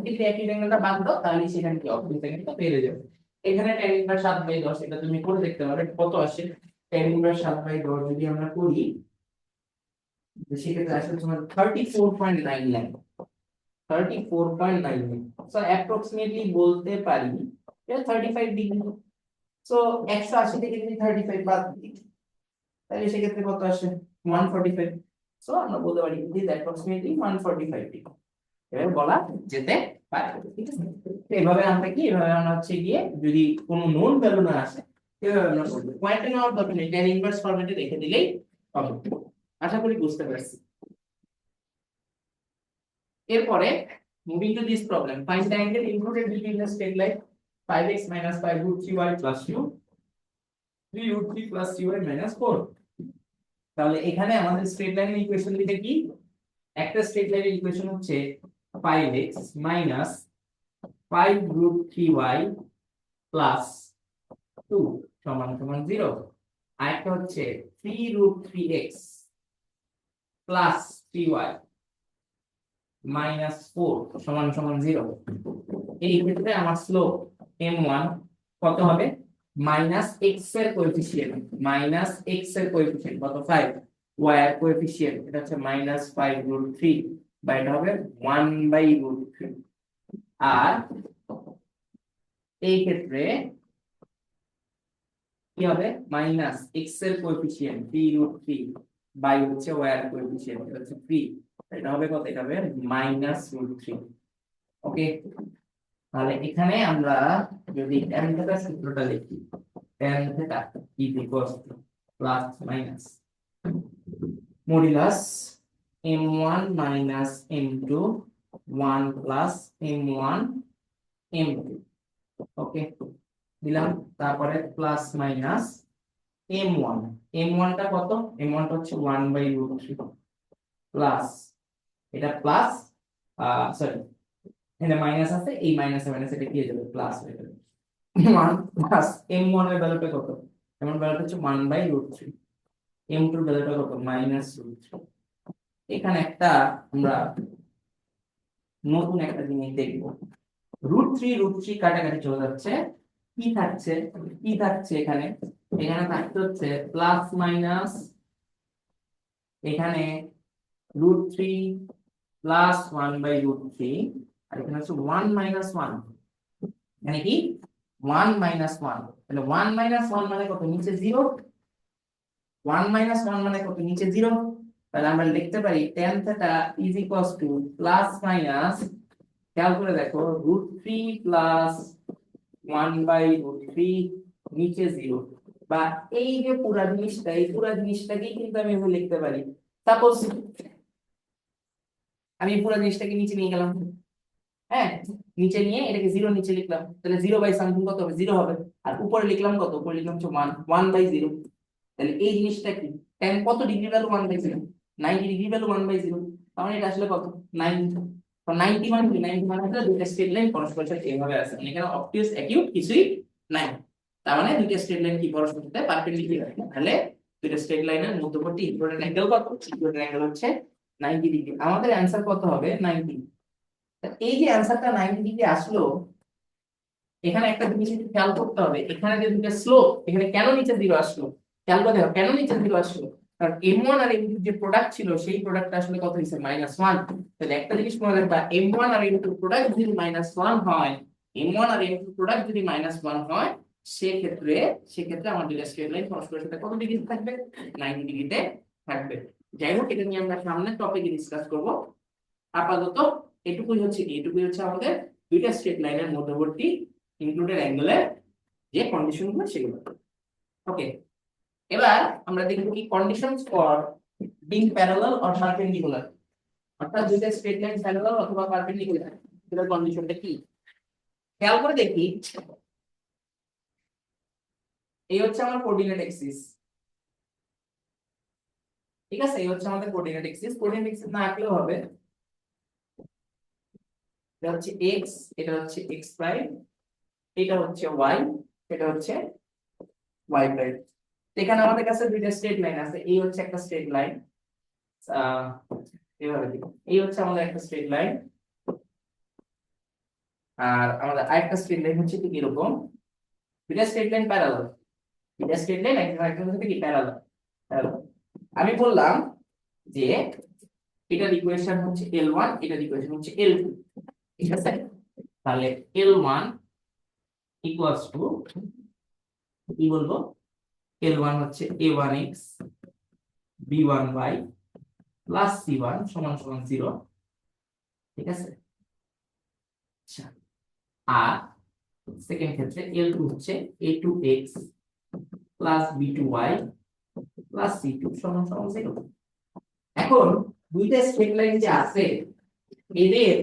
থেকে একই অ্যাঙ্গেলটা বাদ দাও, তাহলে সেখানে কি অপোজিট অ্যাঙ্গেলটা পেয়ে যাবে। এখানে tan ইনভার্স 7/10, এটা তুমি করে দেখতে পারো কত আসে, tan ইনভার্স 7/10 যদি আমরা করি, সেক্ষেত্রে আসলে তোমার 34.9 লাখ, 34.9, সো অ্যাপ্রক্সিমেটলি বলতে পারি এটা 35 ডিগ্রি। সো 180 থেকে যদি 35 বাদ দিই, তাহলে সেক্ষেত্রে কত আসে 145, সো আমরা বলতে পারি দিস অ্যাপ্রক্সিমেটলি 145 ডিগ্রি, এভাবে বলা যেতে ঠিক আছে, তো এভাবে আমরা হচ্ছে গিয়ে যদি কোনো নোন ভ্যালু না আসে এভাবে আমরা করবো, পয়েন্টে নেওয়ার দরকার নেই, tan ইনভার্স ফরম্যাটে রেখে দিলেই হবে। আশা করি বুঝতে পারছি। এরপরে moving to this problem, find the angle included between the straight line 5x - 5√3y + 2 3√3 + 3y - 4। তাহলে এখানে আমাদের স্ট্রেট লাইনের ইকুয়েশন দিতে কি, একটা স্ট্রেট লাইনের ইকুয়েশন হচ্ছে 5x - 5√3y + 2 = 0, আরেকটা হচ্ছে 3√3x + 3y - 4 = 0। এই ক্ষেত্রে আমার স্লোপ m1 কত হবে, -x এর কোএফিসিয়েন্ট, -x এর কোএফিসিয়েন্ট কত 5, y এর কোএফিসিয়েন্ট এটা হচ্ছে -5√3, বা এটা হবে 1/√3। আর এই ক্ষেত্রে কি হবে, -x এর কোএফিসিয়েন্ট 3√3 বাই হচ্ছে y এর কোএফিসিয়েন্ট এটা হচ্ছে 3, এটা হবে কত, এটা হবে -√3। ওকে, তাহলে এখানে আমরা যদি tan θ সূত্রটা লিখি, tan θ plus minus modulus m1 - m2 1 plus m1 m2। Okay, দিলাম, তারপরে প্লাস মাইনাস m1, m1 টা কত, m1 টা হচ্ছে 1/√3 প্লাস, এটা প্লাস সরি এখানে মাইনাস আছে, এই মাইনাসে মাইনাসে এটা কি হয়ে যাবে, প্লাস হয়ে যাবে। 1 প্লাস m1 এর ভ্যালুটা কত, m1 এর ভ্যালুটা হচ্ছে 1/√3, m2 এর ভ্যালুটা কত, -√3। এখানে একটা আমরা নতুন একটা জিনিস দেখব, √3 কাটাকাটি চলে যাচ্ছে, কি থাকছে, এখানে, থাকতে হচ্ছে প্লাস মাইনাস, এখানে √3 প্লাস 1/√3, আর এখানে হচ্ছে 1 - 1, মানে কি 1 - 1, তাহলে 1 - 1 মানে কত, নিচে 0, 1 - 1 মানে কত, নিচে 0। তাহলে আমরা লিখতে পারি tan θ প্লাস মাইনাস, খেয়াল করে দেখো, √3 প্লাস 1/√3 নিচে 0, বা এই যে পুরা জিনিসটা, এই পুরা জিনিসটাকেই কিন্তু আমি এভাবে লিখতে পারি। সাপোজ আমি পুরা জিনিসটাকে নিচে নিয়ে গেলাম, হ্যাঁ, নিচে নিয়ে এটাকে 0 নিচে লিখলাম, তাহলে 0/something কত হবে, 0 হবে। আর উপরে লিখলাম কত, উপরে লিখলাম হচ্ছে 1/0। তাহলে এই জিনিসটা কি, tan কত ডিগ্রি ভ্যালু 1/0, 90 ডিগ্রি ভ্যালু 1/0, তাহলে এটা আসলে কত, 90। তো 90 মানে কি, 90 মানে হলো দুইটা স্ট্রেট লাইন পরস্পরের সাথে এইভাবে আছে, মানে এখানে অবভিয়াস অ্যাকিউট কিছুই নাই। তার মানে দুইটা স্ট্রেট লাইন কি পরস্পরের সাথে পারপেন্ডিকুলার, তাহলে দুইটা স্ট্রেট লাইনের মধ্যবর্তী ইকুইভ্যালেন্ট অ্যাঙ্গেল কত, ইকুইভ্যালেন্ট অ্যাঙ্গেল হচ্ছে 90 ডিগ্রি। আমাদের অ্যানসার কত হবে, 90। এই যে অ্যানসারটা 90 ডিগ্রি আসলো, এখানে একটা জিনিস একটু খেয়াল করতে হবে, এখানে যে দুটো স্লোপ, এখানে কেন নিচে 0 আসলো, খেয়াল করে দেখো কেন নিচে 0 আসলো, কারণ m1 আর m2 যে প্রোডাক্ট ছিল সেই প্রোডাক্টটা আসলে কত হইছে, -1। তাহলে একটা জিনিস মনে রাখবা, m1 আর m2 প্রোডাক্ট যদি -1 হয়, m1 আর m2 প্রোডাক্ট যদি -1 হয়, সেক্ষেত্রে আমার দুটো স্ট্রেট লাইন পরস্পরের সাথে কত ডিগ্রি থাকবে, 90 ডিগ্রিতে থাকবে। যাই হোক, এটা নিয়ে আমরা সামনের টপিকে ডিসকাস করব। আপাতত এটুকুই হচ্ছে আমাদের দুইটা স্ট্রেট লাইনের মধ্যবর্তী ইনক্লুডেড অ্যাঙ্গেলের যে কন্ডিশন গুলো সেগুলো। ওকে, এবার আমরা দেখব কি conditions for being parallel or perpendicular, অর্থাৎ দুইটা স্ট্রেট লাইন প্যারালাল অথবা পারপেন্ডিকুলার, এটার কন্ডিশনটা কি, খেয়াল করে দেখি। এই হচ্ছে আমার কোঅর্ডিনেট অ্যাক্সিস, ঠিক আছে, এই হচ্ছে আমাদের কোঅর্ডিনেট অ্যাক্সিস। কোঅর্ডিনেট অ্যাক্সিস না আঁকলেও হবে, এটা হচ্ছে x, এটা হচ্ছে x প্রাইম, এটা হচ্ছে y, এটা হচ্ছে y প্রাইম। এখানে আমাদের কাছে দুইটা স্ট্রেট লাইন আছে, এই হচ্ছে একটা স্ট্রেট লাইন, এইভাবে দিই, এই হচ্ছে আমাদের একটা স্ট্রেট লাইন, আর আমাদের আরেকটা স্ট্রেট লাইন হচ্ছে ঠিক এরকম। দুইটা স্ট্রেট লাইন প্যারালাল, দুইটা স্ট্রেট লাইন একজন আরেকজনের সাথে কি প্যারালাল। আমি বললাম যে এটার ইকুয়েশন হচ্ছে L1, এটার ইকুয়েশন হচ্ছে L2, ঠিক আছে। তাহলে L1 ইকুয়ালস টু কি বলবো, L1 হচ্ছে a1x b1y প্লাস c1 সমান সমান 0, ঠিক আছে। আচ্ছা, আর সেকেন্ড ক্ষেত্রে L2 হচ্ছে A2x plus B2y plus C2 সমান সমান 0। এখন দুইটা স্ট্রেট লাইন যে আছে এদের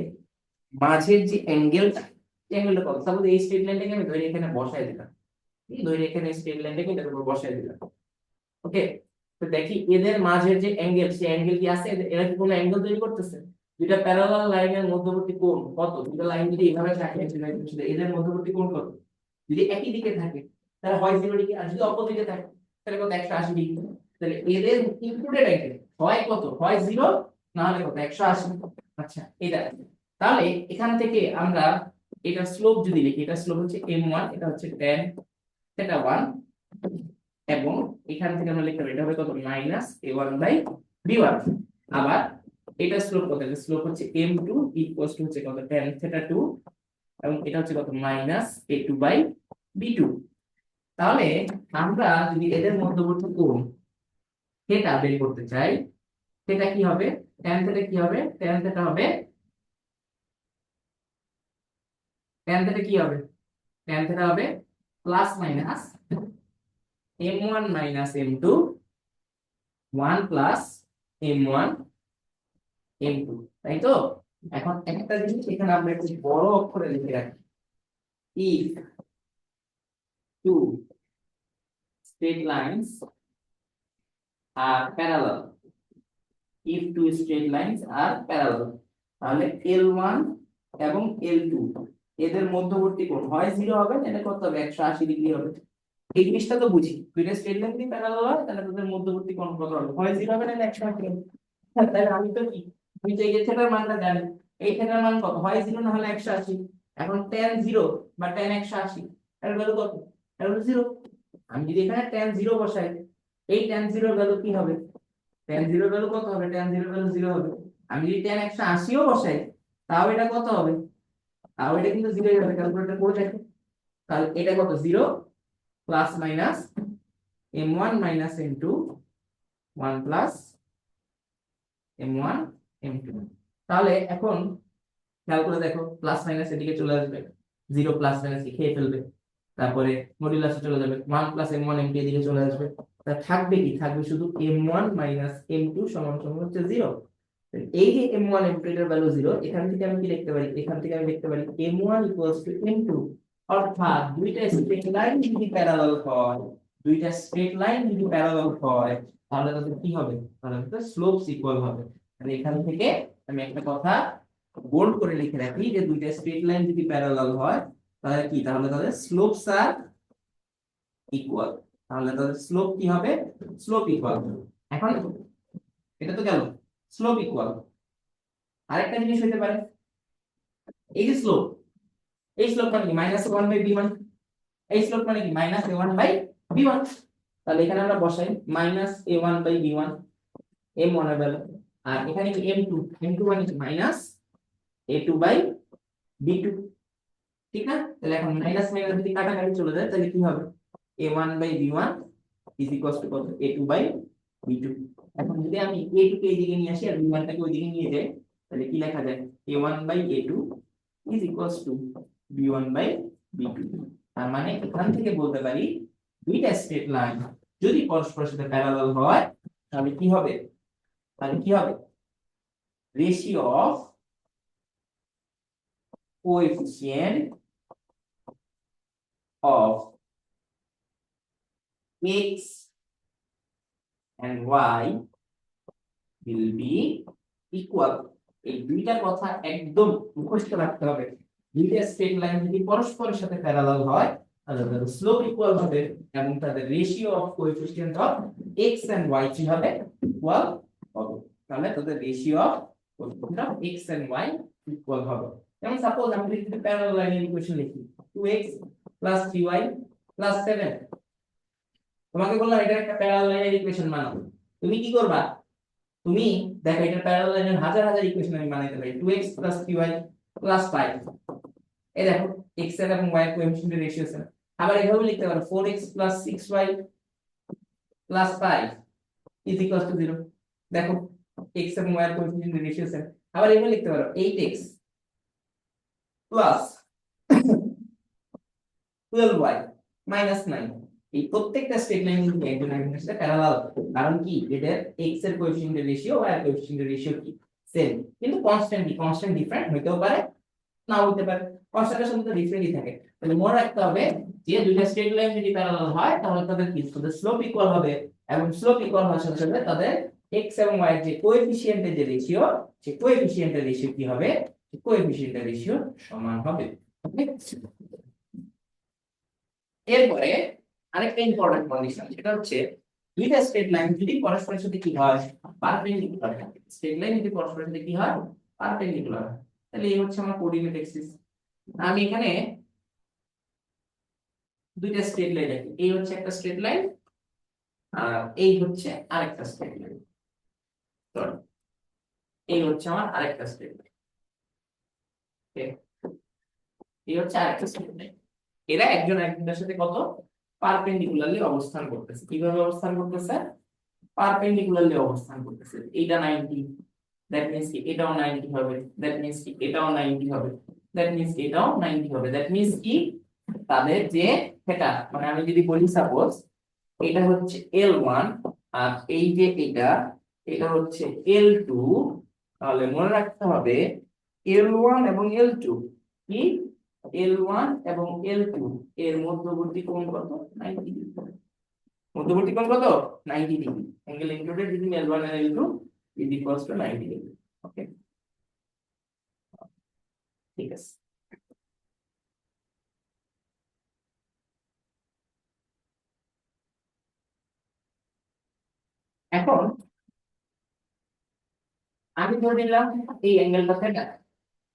মাঝের যে অ্যাঙ্গেলটা কত, সাপোজ এই স্ট্রেট লাইনটাকে আমি ধরে এখানে বসাই দিলাম, এই ধরে এখানে স্ট্রেট লাইনটাকে এটার উপর বসাই দিলাম। ওকে, তো দেখি এদের মাঝের যে অ্যাঙ্গেল, সেই অ্যাঙ্গেল কি আছে, এরা কি কোনো অ্যাঙ্গেল তৈরি করতেছে? দুইটা প্যারালাল লাইনের মধ্যবর্তী কোণ কত? দুইটা লাইন যদি এইভাবে থাকে এদের মধ্যবর্তী কোণ কত? যদি একই দিকে থাকে তাহলে হয় 0 ডিগ্রি, আর যদি অপোজিটে থাকে তাহলে কত? 180 ডিগ্রি। তাহলে এদের ইনক্লুডেড অ্যাঙ্গেল হয় কত? হয় 0, না হলে কত? 180। আচ্ছা, এটা তাহলে এখান থেকে আমরা এটা স্লোপ যদি লিখি, এটা স্লোপ হচ্ছে m1, এটা হচ্ছে tan θ1, এবং এখান থেকে আমরা লিখতে পারি এটা হবে কত? -a1/b1। আবার এটা স্লোপ কত? এটা স্লোপ হচ্ছে m2 ইকুয়ালস টু হচ্ছে কত? tan θ2, এবং এটা হচ্ছে কত? -a2/b2। তাহলে আমরা যদি এদের মধ্যবর্তী কোণ থিটা বের করতে চাই, সেটা কি হবে? tan θ কি হবে? tan θ হবে tan θ কি হবে? tan θ হবে plus minus m1 minus m2 1 plus m1 m2, তাই তো? এখন একটা জিনিস এখানে আমরা একটু বড় অক্ষরে লিখে রাখি, if two straight lines are parallel, if two straight lines are parallel, তাহলে L1 এবং L2 এদের মধ্যবর্তী কোণ হয় 0 হবে, তাহলে কত হবে? 180 ডিগ্রি হবে। এই জিনিসটা তো বুঝি, দুইটা স্ট্রেট লাইন যদি প্যারালাল হয় তাহলে তাদের মধ্যবর্তী কোণ কত হবে? হয় 0 হবে, নাহলে 180 হবে। তাহলে আমি তো কি, আমি তো এই যে থিটার মানটা জানি, এই থিটার মান কত? হয় 0 না হলে 180। এখন tan 0 বা tan 180 এর ভ্যালু কত? এর ভ্যালু 0। আমি যদি এখানে tan 0 বসাই, এই tan 0 এর ভ্যালু কি হবে? tan 0 এর ভ্যালু কত হবে? tan 0 এর ভ্যালু 0 হবে। আমি যদি tan 180 ও বসাই, তাও এটা কত হবে? তাও এটা কিন্তু 0 হবে। ক্যালকুলেটর করে দেখো, তাহলে এটা কত? 0 plus minus m1 minus m2 1 plus m1 m2। তাহলে এখন খেয়াল করে দেখো, প্লাস মাইনাস এদিকে চলে আসবে, 0 প্লাস মাইনাস খেয়ে ফেলবে, তারপরে মডুলাসে চলে যাবে, 1 প্লাস m1 m2 এদিকে চলে আসবে। তা থাকবে কি? থাকবে শুধু m1 মাইনাস m2 সমান সমান হচ্ছে 0। এই যে m1 m2 এর ভ্যালু 0, এখান থেকে আমি কি লিখতে পারি? এখান থেকে আমি লিখতে পারি m1 m2। অর্থাৎ দুইটা স্ট্রেট লাইন যদি প্যারালাল হয়, দুইটা স্ট্রেট লাইন যদি প্যারালাল হয়, তাহলে তাদের কি হবে? তাহলে তাদের স্লোপস ইকুয়াল হবে। তাহলে এখান থেকে আমি একটা কথা বোল্ড করে লিখে রাখি যে দুইটা স্ট্রেট লাইন যদি প্যারালাল হয় তাহলে কি? তাহলে তাদের স্লোপস আর ইকুয়াল। তাহলে তাদের স্লোপ কি হবে? Slope equal. এখন এটা তো গেল স্লোপ ইকুয়াল। আরেকটা জিনিস হতে পারে, এই যে স্লোপ, এই স্লোপ মানে কি? -a1/b1। এই স্লোপ মানে কি? -a1/b1। তাহলে এখানে আমরা বসাই -a1/b1, m1 এর ভ্যালু, আর এখানে কি m2, m2 মানে কি? -a2/b2। ঠিক না? তাহলে এখন মাইনাস মাইনাস যদি কাটাকাটি চলে যায় তাহলে কি হবে? a1/b1 ইজ ইকুয়ালস টু কত? a2/b2। এখন যদি আমি a2 কে এইদিকে নিয়ে আসি আর b1 টাকে ওইদিকে নিয়ে যাই, তাহলে কি লেখা যায়? a1/a2 is equals two b1/b2। তার মানে এখান থেকে বলতে পারি দুইটা স্ট্রেট লাইন যদি পরস্পরের সাথে প্যারালাল হয় তাহলে কি হবে? তাহলে কি হবে? Ratio of coefficient of x and y will be equal। এই দুইটা কথা একদম মুখস্থ রাখতে হবে। দুইটা স্ট্রেট লাইন যদি পরস্পরের সাথে প্যারালাল হয় তাহলে তাদের স্লোপ ইকুয়াল হবে, এবং তাদের ratio of coefficient of x and y কি হবে? ইকুয়াল হবে। তাহলে তাদের ratio of coefficient of x and y equal হবে। যেমন সাপোজ আমি যদি প্যারালাল লাইনের ইকুয়েশন লিখি 2x 3y 7। তোমাকে বললাম এটা একটা প্যারালাল লাইনের ইকুয়েশন বানাও, তুমি কি করবা? তুমি দেখো এটা প্যারালাল লাইনের হাজার হাজার ইকুয়েশন আমি বানাইতে পারি। 2x 3y 5, এই দেখো x এর এবং y এর কোএফিসিয়েন্টের রেশিও আছে। আবার এভাবে লিখতে পারো 4x 6y 5 is equal to 0। দেখো x এবং y এর কোএফিসিয়েন্টের রেশিও আছে। আবার এভাবে লিখতে পারো 8x প্লাস 12y মাইনাস 9। এই প্রত্যেকটা স্ট্রেট লাইন কিন্তু একজন আরেকজনের সাথে প্যারালাল, কারণ কি এদের x এর কোএফিসিয়েন্টের রেশিও y এর কোএফিসিয়েন্টের রেশিও কি সেম, কিন্তু কনস্ট্যান্ট ডিফারেন্ট হইতেও পারে নাও হতে পারে, কনস্ট্যান্টের সাথে তো ডিফারেন্টই থাকে। তাহলে মনে রাখতে হবে যে দুইটা স্ট্রেট লাইন যদি প্যারালাল হয় তাহলে তাদের কি তাদের স্লোপ ইকুয়াল হবে, এবং স্লোপ ইকুয়াল হওয়ার সাথে সাথে তাদের x এবং y এর যে কোএফিসিয়েন্টের যে রেশিও, সেই কোএফিসিয়েন্টের রেশিও কি হবে, কোএফিসিয়েন্টের রেশিও সমান হবে। ওকে, এরপরে আরেকটা ইম্পর্টেন্ট কন্ডিশন, সেটা হচ্ছে দুইটা স্ট্রেট লাইন যদি পরস্পরের সাথে কি হয়, পারপেন্ডিকুলার হয়। স্ট্রেট লাইন যদি পরস্পরের সাথে কি হয়, পারপেন্ডিকুলার হয়, তাহলে এই হচ্ছে আমার কোঅর্ডিনেট অ্যাক্সিস। আমি এখানে দুইটা স্ট্রেট লাইন রাখি, এই হচ্ছে একটা স্ট্রেট লাইন আর এই হচ্ছে আরেকটা স্ট্রেট লাইন, সরি এই হচ্ছে আমার আরেকটা স্ট্রেট লাইন, এই হচ্ছে আরেকটা স্ট্রেট লাইন। এরা একজন আরেকজনের সাথে কত পারপেন্ডিকুলারলি অবস্থান করতেছে। কিভাবে অবস্থান করতেছে, পারপেন্ডিকুলারলি অবস্থান করতেছে। এইটা 90, দ্যাট মিন্স কি এটাও 90 হবে, দ্যাট মিন্স কি এটাও 90 হবে, দ্যাট মিন্স এটাও 90 হবে, দ্যাট মিন্স কি তাদের যে থিটা, মানে আমি যদি বলি সাপোজ এটা হচ্ছে L1 আর এই যে এটা হচ্ছে L2, তাহলে মনে রাখতে হবে L1 এবং L2 কি, L1 এবং L2 এর মধ্যবর্তী কোণ কত, 90 ডিগ্রি। মধ্যবর্তী কোণ কত, 90 degree. Angle included between L1 and L2 is equals to 90 degree. Okay, ঠিক আছে। এখন আমি ধরে নিলাম এই অ্যাঙ্গেলটা থিটা,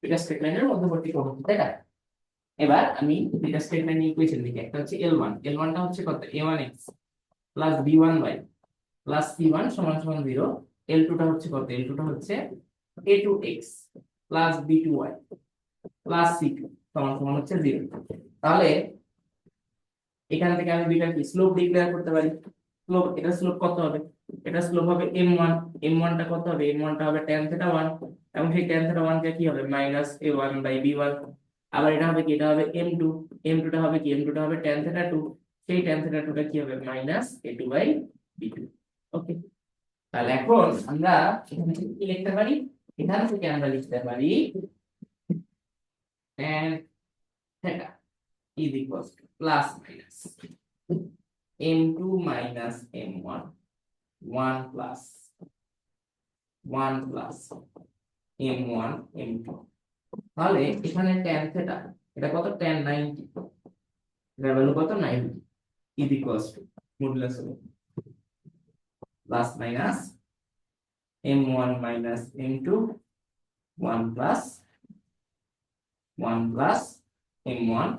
এটা স্ট্রেট লাইনের মধ্যবর্তী কোণ থিটা। এবার আমি দুইটা স্ট্রেট লাইনের ইকুয়েশন লিখি, একটা হচ্ছে L1, L1 টা হচ্ছে কত, a1x plus b1y plus c1 সমান সমান 0, L2 টা হচ্ছে কত, L2 টা হচ্ছে a2x plus b2y plus c2 সমান সমান হচ্ছে 0। তাহলে এখান থেকে আমি দুইটা কি স্লোপ ডিক্লেয়ার করতে পারি। স্লোপ, এটা স্লোপ কত হবে, এটা স্লোপ হবে m1, m1 টা কত হবে, m1 টা হবে tan θ 1, এবং সেই tan θ 1 কে কি হবে মাইনাস a1 বাই b1। আবার এটা হবে কি, এটা হবে m2, m2 টা হবে কি, m2 টা হবে tan θ 2, সেই tan θ 2 টা কি হবে মাইনাস a2 বাই b2। ওকে, তাহলে এখন আমরা এখান থেকে কি লিখতে পারি, এখান থেকে আমরা লিখতে পারি tan θ is equals to plus minus m2 minus m1, 1 plus m1 m2। তাহলে এখানে tan θ এটা কত, tan 90, এর ভ্যালু কত 90, is equals to মডুলাস হবে plus minus m1 minus m2, 1 plus m1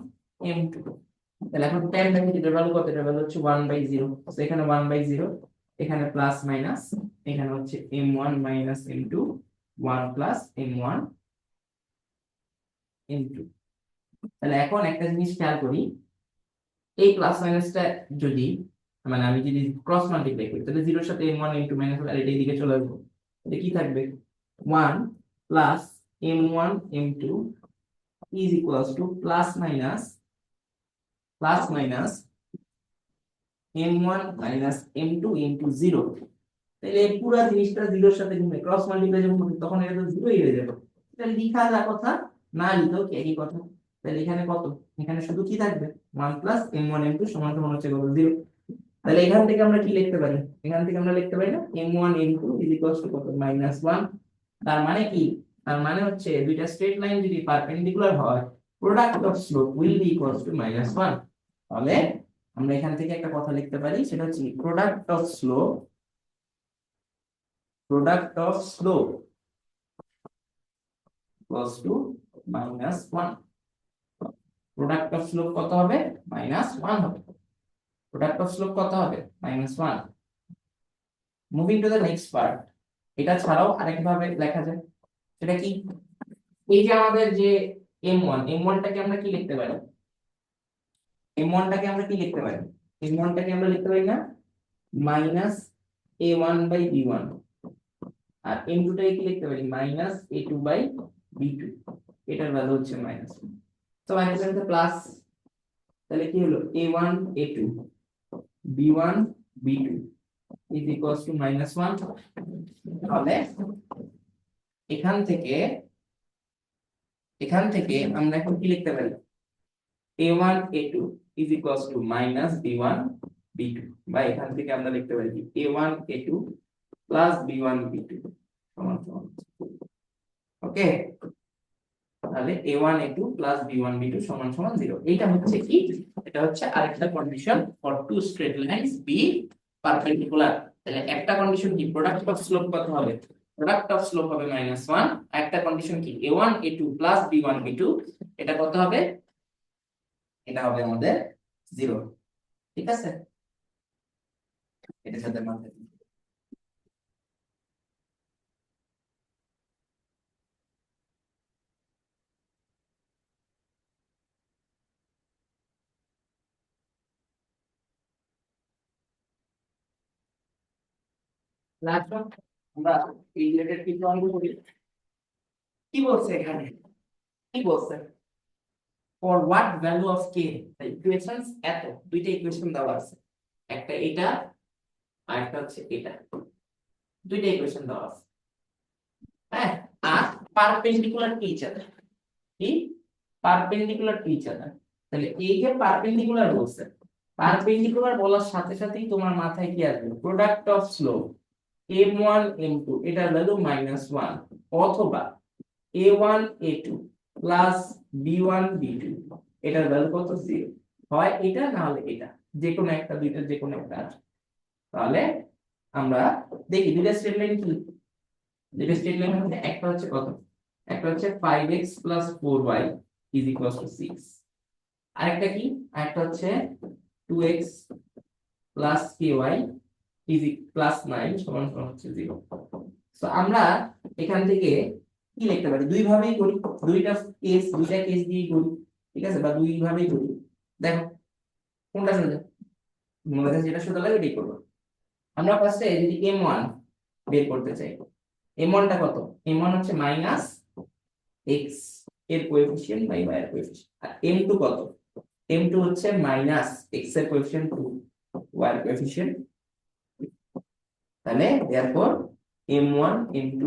m2। তাহলে এখন tan 90 এর ভ্যালু কত, এর ভ্যালু হচ্ছে 1/0, তো এখানে 1/0, এখানে প্লাস মাইনাস, এখানে হচ্ছে m1 minus m2, 1 plus m1 m2। তাহলে এখন একটা জিনিস খেয়াল করি, এই প্লাস মাইনাসটা যদি মানে আমি যদি ক্রস মাল্টিপ্লাই করি তাহলে 0 এর সাথে m1 m2 মাইনাস আর এটা এদিকে চলে আসবে, এটা কি থাকবে 1 plus m1 m2 is equals to plus minus m1 minus m2 into 0। তাহলে এই পুরো জিনিসটা 0 এর সাথে গুণে ক্রস মাল্টিপ্লাই যখন করব তখন এটা তো 0 হয়ে যাবে, এটা লেখা যা কথা না লিখেও কি একই কথা। তাহলে এখানে কত, এখানে শুধু কি থাকবে 1 plus m1 m2 সমান সমান হচ্ছে কত 0। তাহলে এখান থেকে আমরা কি লিখতে পারি, এখান থেকে আমরা লিখতে পারি না m1 m2 is equals to কত -1। তার মানে কি, তার মানে হচ্ছে দুইটা স্ট্রেট লাইন যদি পারপেন্ডিকুলার হয় product of slope will be equals to -1। তাহলে আমরা এখান থেকে একটা কথা লিখতে পারি, সেটা হচ্ছে product of slope equals to -1। Product of slope কত হবে, -1 হবে। প্রোডাক্ট অফ স্লোপ কত হবে, -1। Moving to the next part, এটা ছাড়াও আরেকভাবে লেখা যায়, সেটা কি, এই যে আমাদের যে m1 টাকে আমরা কি লিখতে পারি, m1 টাকে আমরা কি লিখতে পারি, m1 টাকে আমরা লিখতে পারি না -a1/b1, আর m2 টাকে কি লিখতে পারি -a2/b2। এটার ভ্যালু হচ্ছে মাইনাস, তো মাইনাস এর প্লাস, তাহলে কি হলো a1 a2 b1 b2 is equals to -1। তাহলে এখান থেকে আমরা এখন কি লিখতে পারি, a1 a2 is equals to minus b1 b2, বা এখান থেকে আমরা লিখতে পারি a1 a2 plus b1 b2 সমান সমান, ওকে। তাহলে a1 a2 plus b1 b2 সমান সমান 0। এটা হচ্ছে কি, এটা হচ্ছে আরেকটা condition for two straight lines be perpendicular. তাহলে একটা কন্ডিশন কি, প্রোডাক্ট অফ স্লোপ কত হবে, প্রোডাক্ট অফ স্লোপ হবে -1। একটা কন্ডিশন কি a1 a2 plus b1 b2, এটা কত হবে, এটা হবে আমাদের 0, ঠিক আছে। এটার সাথে মাথায় লাস্ট আমরা এই রিলেটেড কিছু অঙ্ক করি। কি বলছে এখানে, কি বলছে, for what value of k, equations এত দুইটা ইকুয়েশন দেওয়া আছে, একটা এটা আর একটা হচ্ছে এটা, দুইটা ইকুয়েশন দেওয়া আছে, হ্যাঁ। আর পারপেন্ডিকুলার টু ইচ আদার, কি পারপেন্ডিকুলার টু ইচ আদার। তাহলে এই যে পারপেন্ডিকুলার বলছে, পারপেন্ডিকুলার বলার সাথে সাথেই তোমার মাথায় কি আসবে, product of slope m1 m2 এটার ভ্যালু -1, অথবা a1 a2 plus b1 b2 এটার ভ্যালু কত 0, হয় এটা না হলে এটা, যে কোনো একটা, দুইটার যে কোনো একটা আছে। তাহলে আমরা দেখি দুইটা স্ট্রেট লাইন কি, দুইটা স্ট্রেট লাইন হচ্ছে, একটা হচ্ছে কত, একটা হচ্ছে 5x 4y is equals to 6, আরেকটা কি, আরেকটা হচ্ছে 2x ky is plus 9 সমান সমান হচ্ছে 0। তো আমরা এখান থেকে কি লিখতে পারি, দুই ভাবেই করি, দুইটা কেস দিয়ে করি, ঠিক আছে, বা দুই ভাবেই করি। দেখো কোনটা সোজা, মনে হয় যেটা সোজা লাগে এটাই করবো। আমরা ফার্স্টে যদি m1 বের করতে চাই, m1 টা কত, m1 হচ্ছে -x এর কোএফিসিয়েন্ট বাই y এর কোএফিসিয়েন্ট, আর m2 কত, m2 হচ্ছে -x এর কোএফিসিয়েন্ট টু y এর কোএফিসিয়েন্ট। তাহলে therefore m1 m2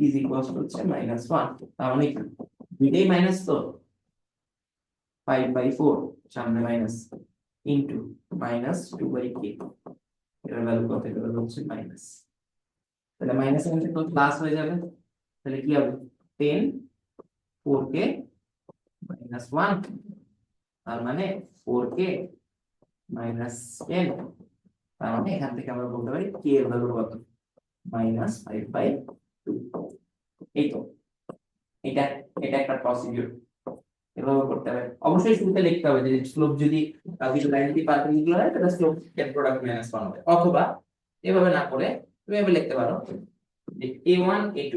is equals to হচ্ছে -1। তার মানে কি, দুইটাই মাইনাস, তো 5/4 সামনে মাইনাস ইনটু -2/k, এর ভ্যালু কত, এর ভ্যালু হচ্ছে মাইনাস, তাহলে মাইনাস এর সাথে প্লাস হয়ে যাবে, তাহলে কি হবে 10 4k -1, তার মানে 4k -10, তার মানে এখান থেকে আমরা বলতে পারি k এর ভ্যালু কত, -5/2। এই তো, এটা এটা একটা প্রসিডিউর, এভাবে করতে হবে। অবশ্যই শুরুতে লিখতে হবে যে স্লোপ যদি কিছু লাইন দিয়ে পারপেন্ডিকুলার হয় তাহলে স্লোপ এর প্রোডাক্ট -1 হবে, অথবা এভাবে না করে তুমি এভাবে লিখতে পারো যে a1 a2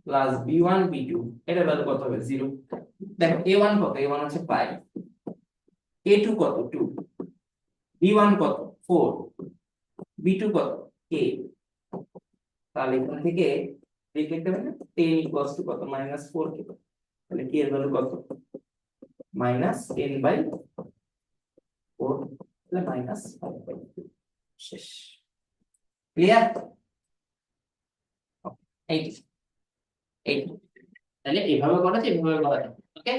plus b1 b2 এটার ভ্যালু কত হবে 0। দেখো a1 কত, a1 হচ্ছে 5, a2 কত 2, b1 কত 4, b2 কত k। তাহলে এখান থেকে লিখতে পারি 10 ইকুয়ালস টু কত, -4k, তাহলে k এর ভ্যালু কত, -10/4, তাহলে -5/2, শেষ, ক্লিয়ার। এই এই তাহলে এইভাবে করা যায়, এইভাবে করা যায়, ওকে।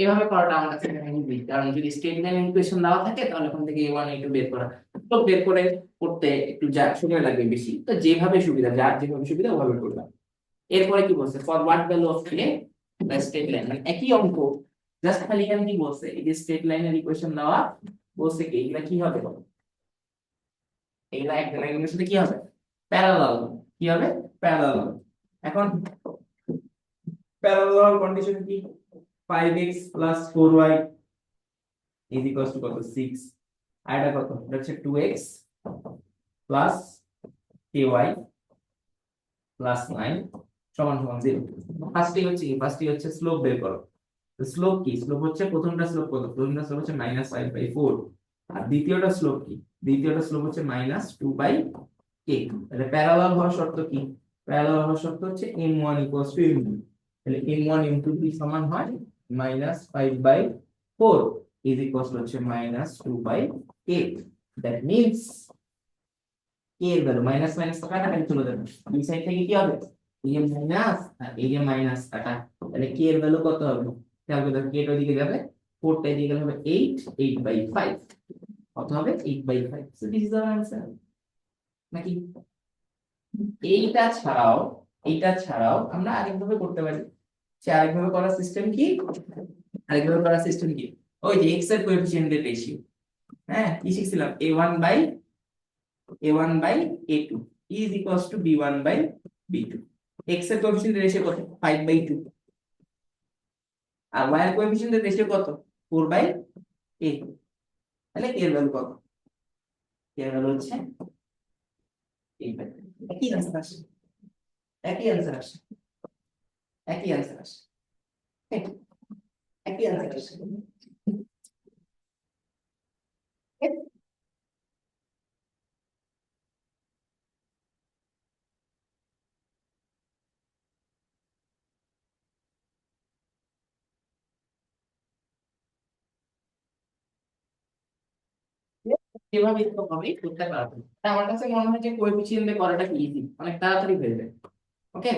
এইভাবে করাটা আমার কাছে ইজি, কারণ যদি স্ট্রেট লাইন ইকুয়েশন দেওয়া থাকে তাহলে ওখান থেকে a1 a2 বের করা, তো বের করে করতে একটু যা সময় লাগবে বেশি, তো যেভাবে সুবিধা, যার যেভাবে সুবিধা ওভাবে করবে। এরপরে কি বলছে, for what value of a the straight line, মানে একই অঙ্ক, জাস্ট খালি এখানে কি বলছে, এই যে স্ট্রেট লাইনের ইকুয়েশন দেওয়া, বলছে কি এগুলা কি হবে, এগুলা একটা লাইনের সাথে কি হবে, প্যারালাল, কি হবে প্যারালাল। এখন প্যারালাল কন্ডিশন কি, 5x 4y is equals to কত 6, আর এটা কত, এটা হচ্ছে 2x ky 9 সমান সমান 0। ফার্স্টে হচ্ছে কি, ফার্স্টে হচ্ছে স্লোপ বের করো, তো স্লোপ কি, স্লোপ হচ্ছে প্রথমটা স্লোপ কত, প্রথমটা স্লোপ হচ্ছে -5/4, আর দ্বিতীয়টা স্লোপ কি, দ্বিতীয়টা স্লোপ হচ্ছে -2/k। তাহলে প্যারালাল হওয়ার শর্ত কি, প্যারালাল হওয়ার শর্ত হচ্ছে m1 m2, তাহলে m1 m2 সমান হয় -5/4 ইজ ইকুয়াল টু হচ্ছে -2/8। দ্যাট মিন্স k এর ভ্যালু মাইনাস মাইনাস তো কাটাকাটি চলে যাবে, দুই সাইড থেকে কি হবে এই যে মাইনাস আর এই যে মাইনাস কাটা, তাহলে k এর ভ্যালু কত হবে, খেয়াল করে দেখো k এর দিকে যাবে 4 টা দিকে গেলে হবে 8/5 কত হবে 8/5। So this is our answer নাকি। এইটা ছাড়াও আমরা আরেকভাবে করতে পারি। সে আরেকভাবে করার সিস্টেম কি, আরেকভাবে করার সিস্টেম কি, ওই যে x এর কোএফিসিয়েন্টের রেশিও, হ্যাঁ কি শিখছিলাম a1/a2 is equals to b1/b2। x এর কোএফিসিয়েন্টের রেশিও কত 5/2 আর y এর কোএফিসিয়েন্টের রেশিও কত 4/a2। তাহলে k এর ভ্যালু কত, k এর ভ্যালু হচ্ছে 8/2। একই आंसर আসে, একই आंसर আসে, একই आंसर আসে, একই आंसर আসে। যেভাবে তো হবে করতে পারবে। তা আমার কাছে মনে হয় যে কোএফিসিয়েন্ট দিয়ে করাটা ইজি, অনেক তাড়াতাড়ি হয়ে যায়। ওকে,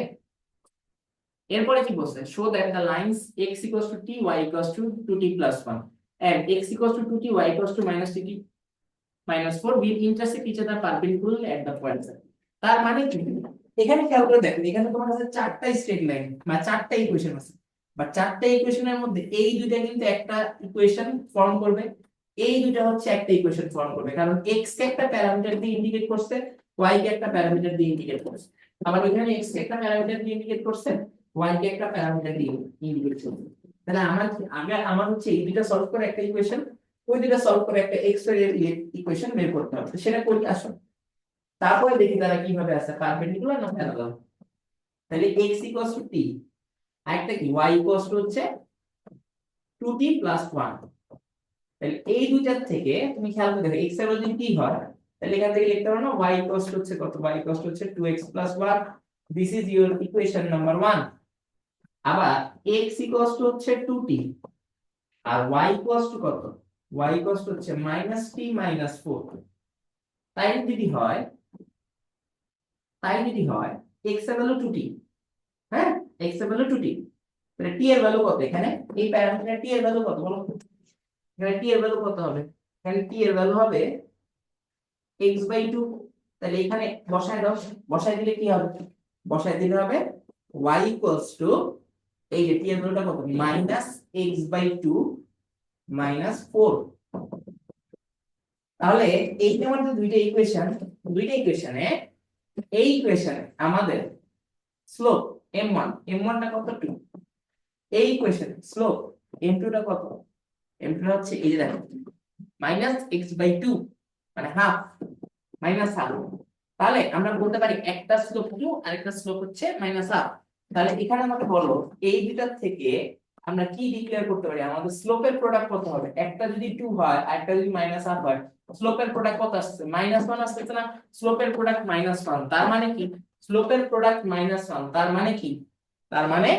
এরপরে কি বলছে, show that the lines x equals to t y equals to 2t plus 1 and x equals to 2t y equals to -tt minus 4 will intersect each other perpendicularly at the points। তার মানে কি, এখানে খেয়াল করে দেখো এখানে তোমার কাছে চারটা স্ট্রেট লাইন বা চারটা ইকুয়েশন আছে, বা চারটা ইকুয়েশনের মধ্যে এই দুইটা কিন্তু একটা ইকুয়েশন ফর্ম করবে, এই দুইটা হচ্ছে একটা ইকুয়েশন ফর্ম করবে, কারণ x কে একটা প্যারামিটার দিয়ে ইন্ডিকেট করছে, y কে একটা প্যারামিটার দিয়ে ইন্ডিকেট করছে, আবার ওইখানে x কে একটা প্যারামিটার দিয়ে ইন্ডিকেট করছে, y কে একটা প্যারামিটার দিয়ে ইন্ডিকেট করছে। তাহলে আমার হচ্ছে এই দুইটা সলভ করে একটা ইকুয়েশন, ওই দুইটা সলভ করে একটা এক্স এর ইকুয়েশন বের করতে হবে, সেটা করি আসো। তারপরে দেখি তারা কিভাবে আছে, পারপেন্ডিকুলার না প্যারালাল। তাহলে x ইকুয়ালস টু t, আরেকটা কি y ইকুয়ালস টু হচ্ছে 2t প্লাস 1। তাহলে এই দুইটার থেকে তুমি খেয়াল করে দেখো x এর যদি t হয় তাহলে এখান থেকে লিখতে পারো না y ইকুয়ালস টু হচ্ছে কত, y ইকুয়ালস টু হচ্ছে 2x 1। This is your equation number 1। আবার x ইকুয়ালস টু হচ্ছে 2t আর y ইকুয়ালস টু কত, y ইকুয়ালস টু হচ্ছে -t - 4। তাই যদি হয় x এর ভ্যালু 2t, হ্যাঁ x এর ভ্যালু 2t, তাহলে t এর ভ্যালু কত, এখানে এই প্যারামিটার t এর ভ্যালু কত বলো, এখানে t এর ভ্যালু কত হবে, এখানে t এর ভ্যালু হবে x/2। তাহলে এখানে বসায় দাও, বসায় দিলে কি হবে, বসায় দিলে হবে y ইকুয়ালস টু এই যে t এর ভ্যালুটা কত -x/2 - 4। তাহলে এই যে আমাদের দুইটা ইকুয়েশনে এই ইকুয়েশনে আমাদের স্লোপ m1 টা কত 2, এই ইকুয়েশনে স্লোপ m2 টা কত, m2 টা হচ্ছে এই যে দেখো -x/2 মানে হাফ -হাফ। তাহলে আমরা বলতে পারি একটা স্লোপ 2 আর একটা স্লোপ হচ্ছে -হাফ। তাহলে এখানে আমাকে বলো এই দুইটার থেকে আমরা কি ডিক্লেয়ার করতে পারি, আমাদের স্লোপের প্রোডাক্ট কত হবে, একটা যদি 2 হয় আর একটা যদি -হাফ হয়, স্লোপের প্রোডাক্ট কত আসছে -1 আসছে না, স্লোপের প্রোডাক্ট -1 তার মানে কি, স্লোপের প্রোডাক্ট -1 তার মানে কি, তার মানে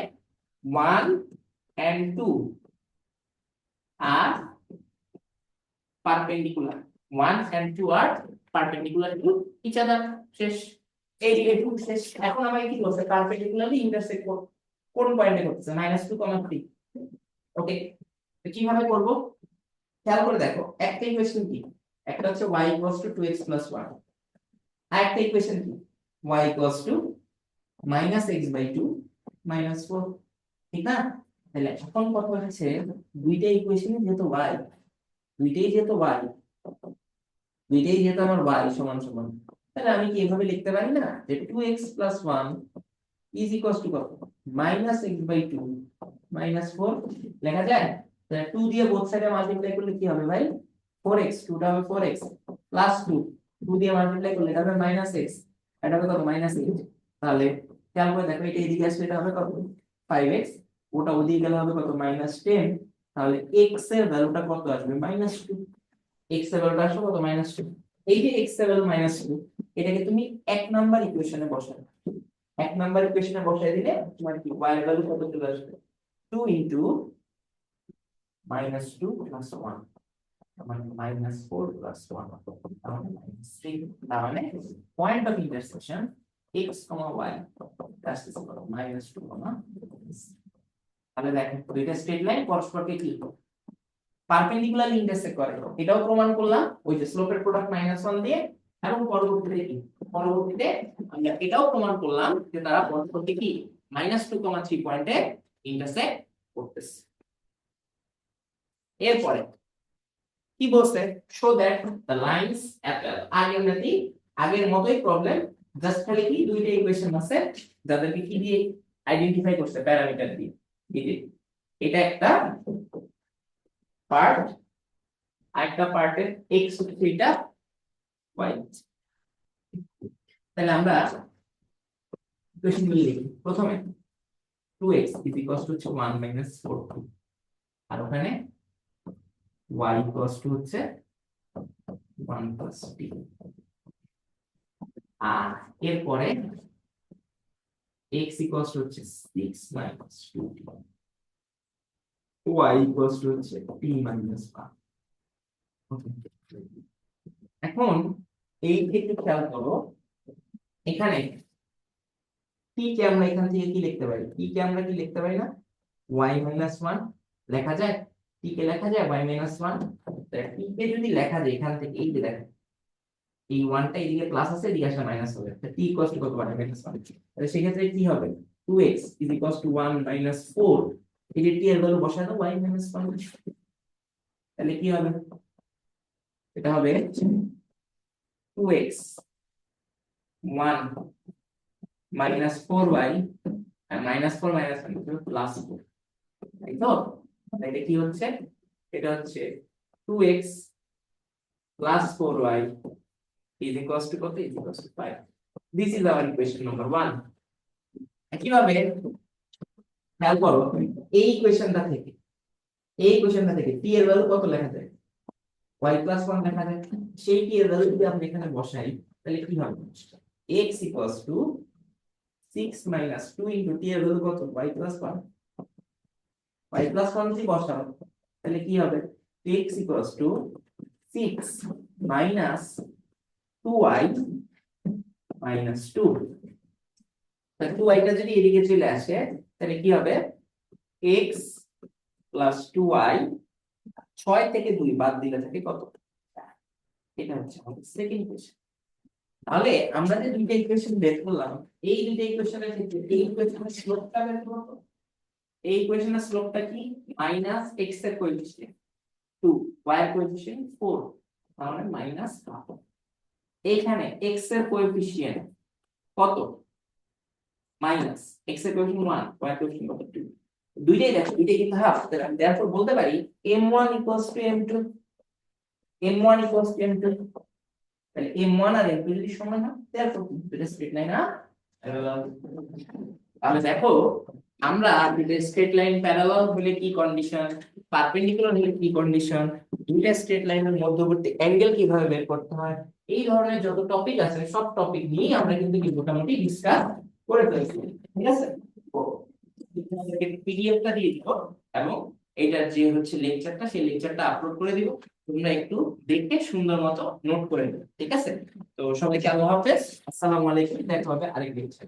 1 and 2 are perpendicular, 1 and 2 are perpendicular to each other। শেষ, এই এটুকু শেষ। এখন আমাকে কি বলছে, পারপেন্ডিকুলারলি ইন্টারসেক্ট কোন পয়েন্টে করতেছে -2, 3। ওকে, তো কিভাবে করব, খেয়াল করে দেখো একটা ইকুয়েশন কি, একটা হচ্ছে y 2x 1, আর একটা ইকুয়েশন কি y -x/2 - 4, ঠিক না। তাহলে এখন কথা হচ্ছে দুইটা ইকুয়েশনে যেহেতু y, দুইটাই যেহেতু আমার y সমান সমান, তাহলে আমি কি এভাবে লিখতে পারি না যে 2x + 1 ইজ ইকুয়ালস টু কত -x/2 - 4 লেখা যায়। তাহলে 2 দিয়ে বোথ সাইডে মাল্টিপ্লাই করলে কি হবে ভাই 4x, 2 টা হবে 4x প্লাস 2, 2 দিয়ে মাল্টিপ্লাই করলে এটা হবে -x, এটা হবে কত -8। তাহলে খেয়াল করে দেখো এটা এদিকে আসলে এটা হবে কত 5x, ওটা ওদিকে গেলে হবে কত -10। তাহলে x এর ভ্যালুটা কত আসবে -2, x এর ভ্যালুটা আসবে কত -2। এই যে x এর ভ্যালু -2 এটাকে তুমি এক নাম্বার ইকুয়েশনে বসাবে, এক নাম্বার ইকুয়েশনে বসাই দিলে তোমার কি y এর ভ্যালু কত চলে আসবে 2 ইনটু -2 প্লাস 1 মানে -4 প্লাস 1 তাহলে -3 তার মানে point of intersection x, y that's equal to -2, তাহলে দেখো দুইটা স্ট্রেট লাইন পরস্পরকে কি পারপেন্ডিকুলারলি ইন্টারসেক্ট করে, এটাও প্রমাণ করলাম ওই যে স্লোপের প্রোডাক্ট -1 দিয়ে, এবং পরবর্তীতে কি পরবর্তীতে আমরা এটাও প্রমাণ করলাম যে তারা পরস্পরকে কি -2,3 পয়েন্টে ইন্টারসেক্ট করতেছে। এরপরে কি বলছে show that the lines Apple, আগের মতোই প্রবলেম, জাস্ট খালি কি দুইটা ইকুয়েশন আছে যাদেরকে কি দিয়ে আইডেন্টিফাই করছে প্যারামিটার দিয়ে। এই যে এটা একটা পার্ট, আরেকটা পার্টের x হচ্ছে এটা y, তাহলে আমরা ইকুয়েশন গুলো লিখি। প্রথমে 2x হচ্ছে 1 - 4, আর ওখানে y হচ্ছে 1 + t, আর এরপরে x হচ্ছে 6 - 2t, y হচ্ছে t - 1। এখন এই থেকে খেয়াল করো এখানে t কে আমরা এখান থেকে কি লিখতে পারি, t কে আমরা কি লিখতে পারি না y - 1 লেখা যায়, t কে লেখা যায় y - 1, তাহলে t কে যদি লেখা যায় এখান থেকে এই যে দেখো এই 1 টা এদিকে প্লাস আছে এদিকে আসলে মাইনাস হবে, তাহলে t কত y - 1, তাহলে সেই ক্ষেত্রে কি হবে 2x 1 - 4, এই যে t এর ভ্যালু বসায় দাও y - 1, তাহলে কি হবে এটা হবে 2x 1 - 4y, আর -4 - 1 +4, তাই তো? এটা কি হচ্ছে এটা হচ্ছে 2x + 4y কত 5, this is our equation number 1। কিভাবে খেয়াল করো এই ইকুয়েশনটা থেকে t এর ভ্যালু কত লেখা যায় y + 1 লেখা যায়, সেই t এর ভ্যালু যদি আমরা এখানে বসাই তাহলে কি হবে x 6 - 2 * t এর ভ্যালু কত y + 1, যদি বসাও তাহলে কি হবে x 6 - 2y - 2, তাহলে 2y টা যদি এদিকে চলে আসে তাহলে কি হবে x + 2y, 6 থেকে 2 বাদ দিলে থাকে কত 4, এটা হচ্ছে আমাদের সেকেন্ড ইকুয়েশন। তাহলে আমরা যে দুইটা ইকুয়েশন বের করলাম এই দুইটা ইকুয়েশনের ক্ষেত্রে এই ইকুয়েশনের স্লোপটা বের করব, এই ইকুয়েশনের স্লোপটা কি -x এর কোএফিসিয়েন্ট 2, y এর কোএফিসিয়েন্ট 4, তাহলে -half, এখানে x এর কোএফিসিয়েন্ট কত x এর কোএফিসিয়েন্ট 1, y এর কোএফিসিয়েন্ট কত 2, দুইটাই দেখো দুইটাই কিন্তু হাফ, তাহলে আমি therefore বলতে পারি m1 = m2, m1 = m2, তাহলে m1 আর m2 যদি সমান হয় therefore দুটো স্ট্রেট লাইন না প্যারালাল। তাহলে দেখো আমরা দুটো স্ট্রেট লাইন প্যারালাল হলে কি কন্ডিশন, পারপেন্ডিকুলার হলে কি কন্ডিশন, দুইটা স্ট্রেট লাইনের মধ্যবর্তী অ্যাঙ্গেল কিভাবে বের করতে হয়, এই ধরনের যত টপিক আছে সব টপিক নিয়ে আমরা কিন্তু মোটামুটি ডিসকাস করে ফেলছি, ঠিক আছে? তো তোমাদেরকে পিডিএফটা দিয়ে দিব এবং এইটার যে হচ্ছে লেকচারটা সেই লেকচারটা আপলোড করে দিব, তোমরা একটু দেখে সুন্দর মতো নোট করে নেবে, ঠিক আছে? তো সবাইকে আল্লাহ হাফেজ, আসসালামু আলাইকুম, দেখা হবে আরেক লেকচার।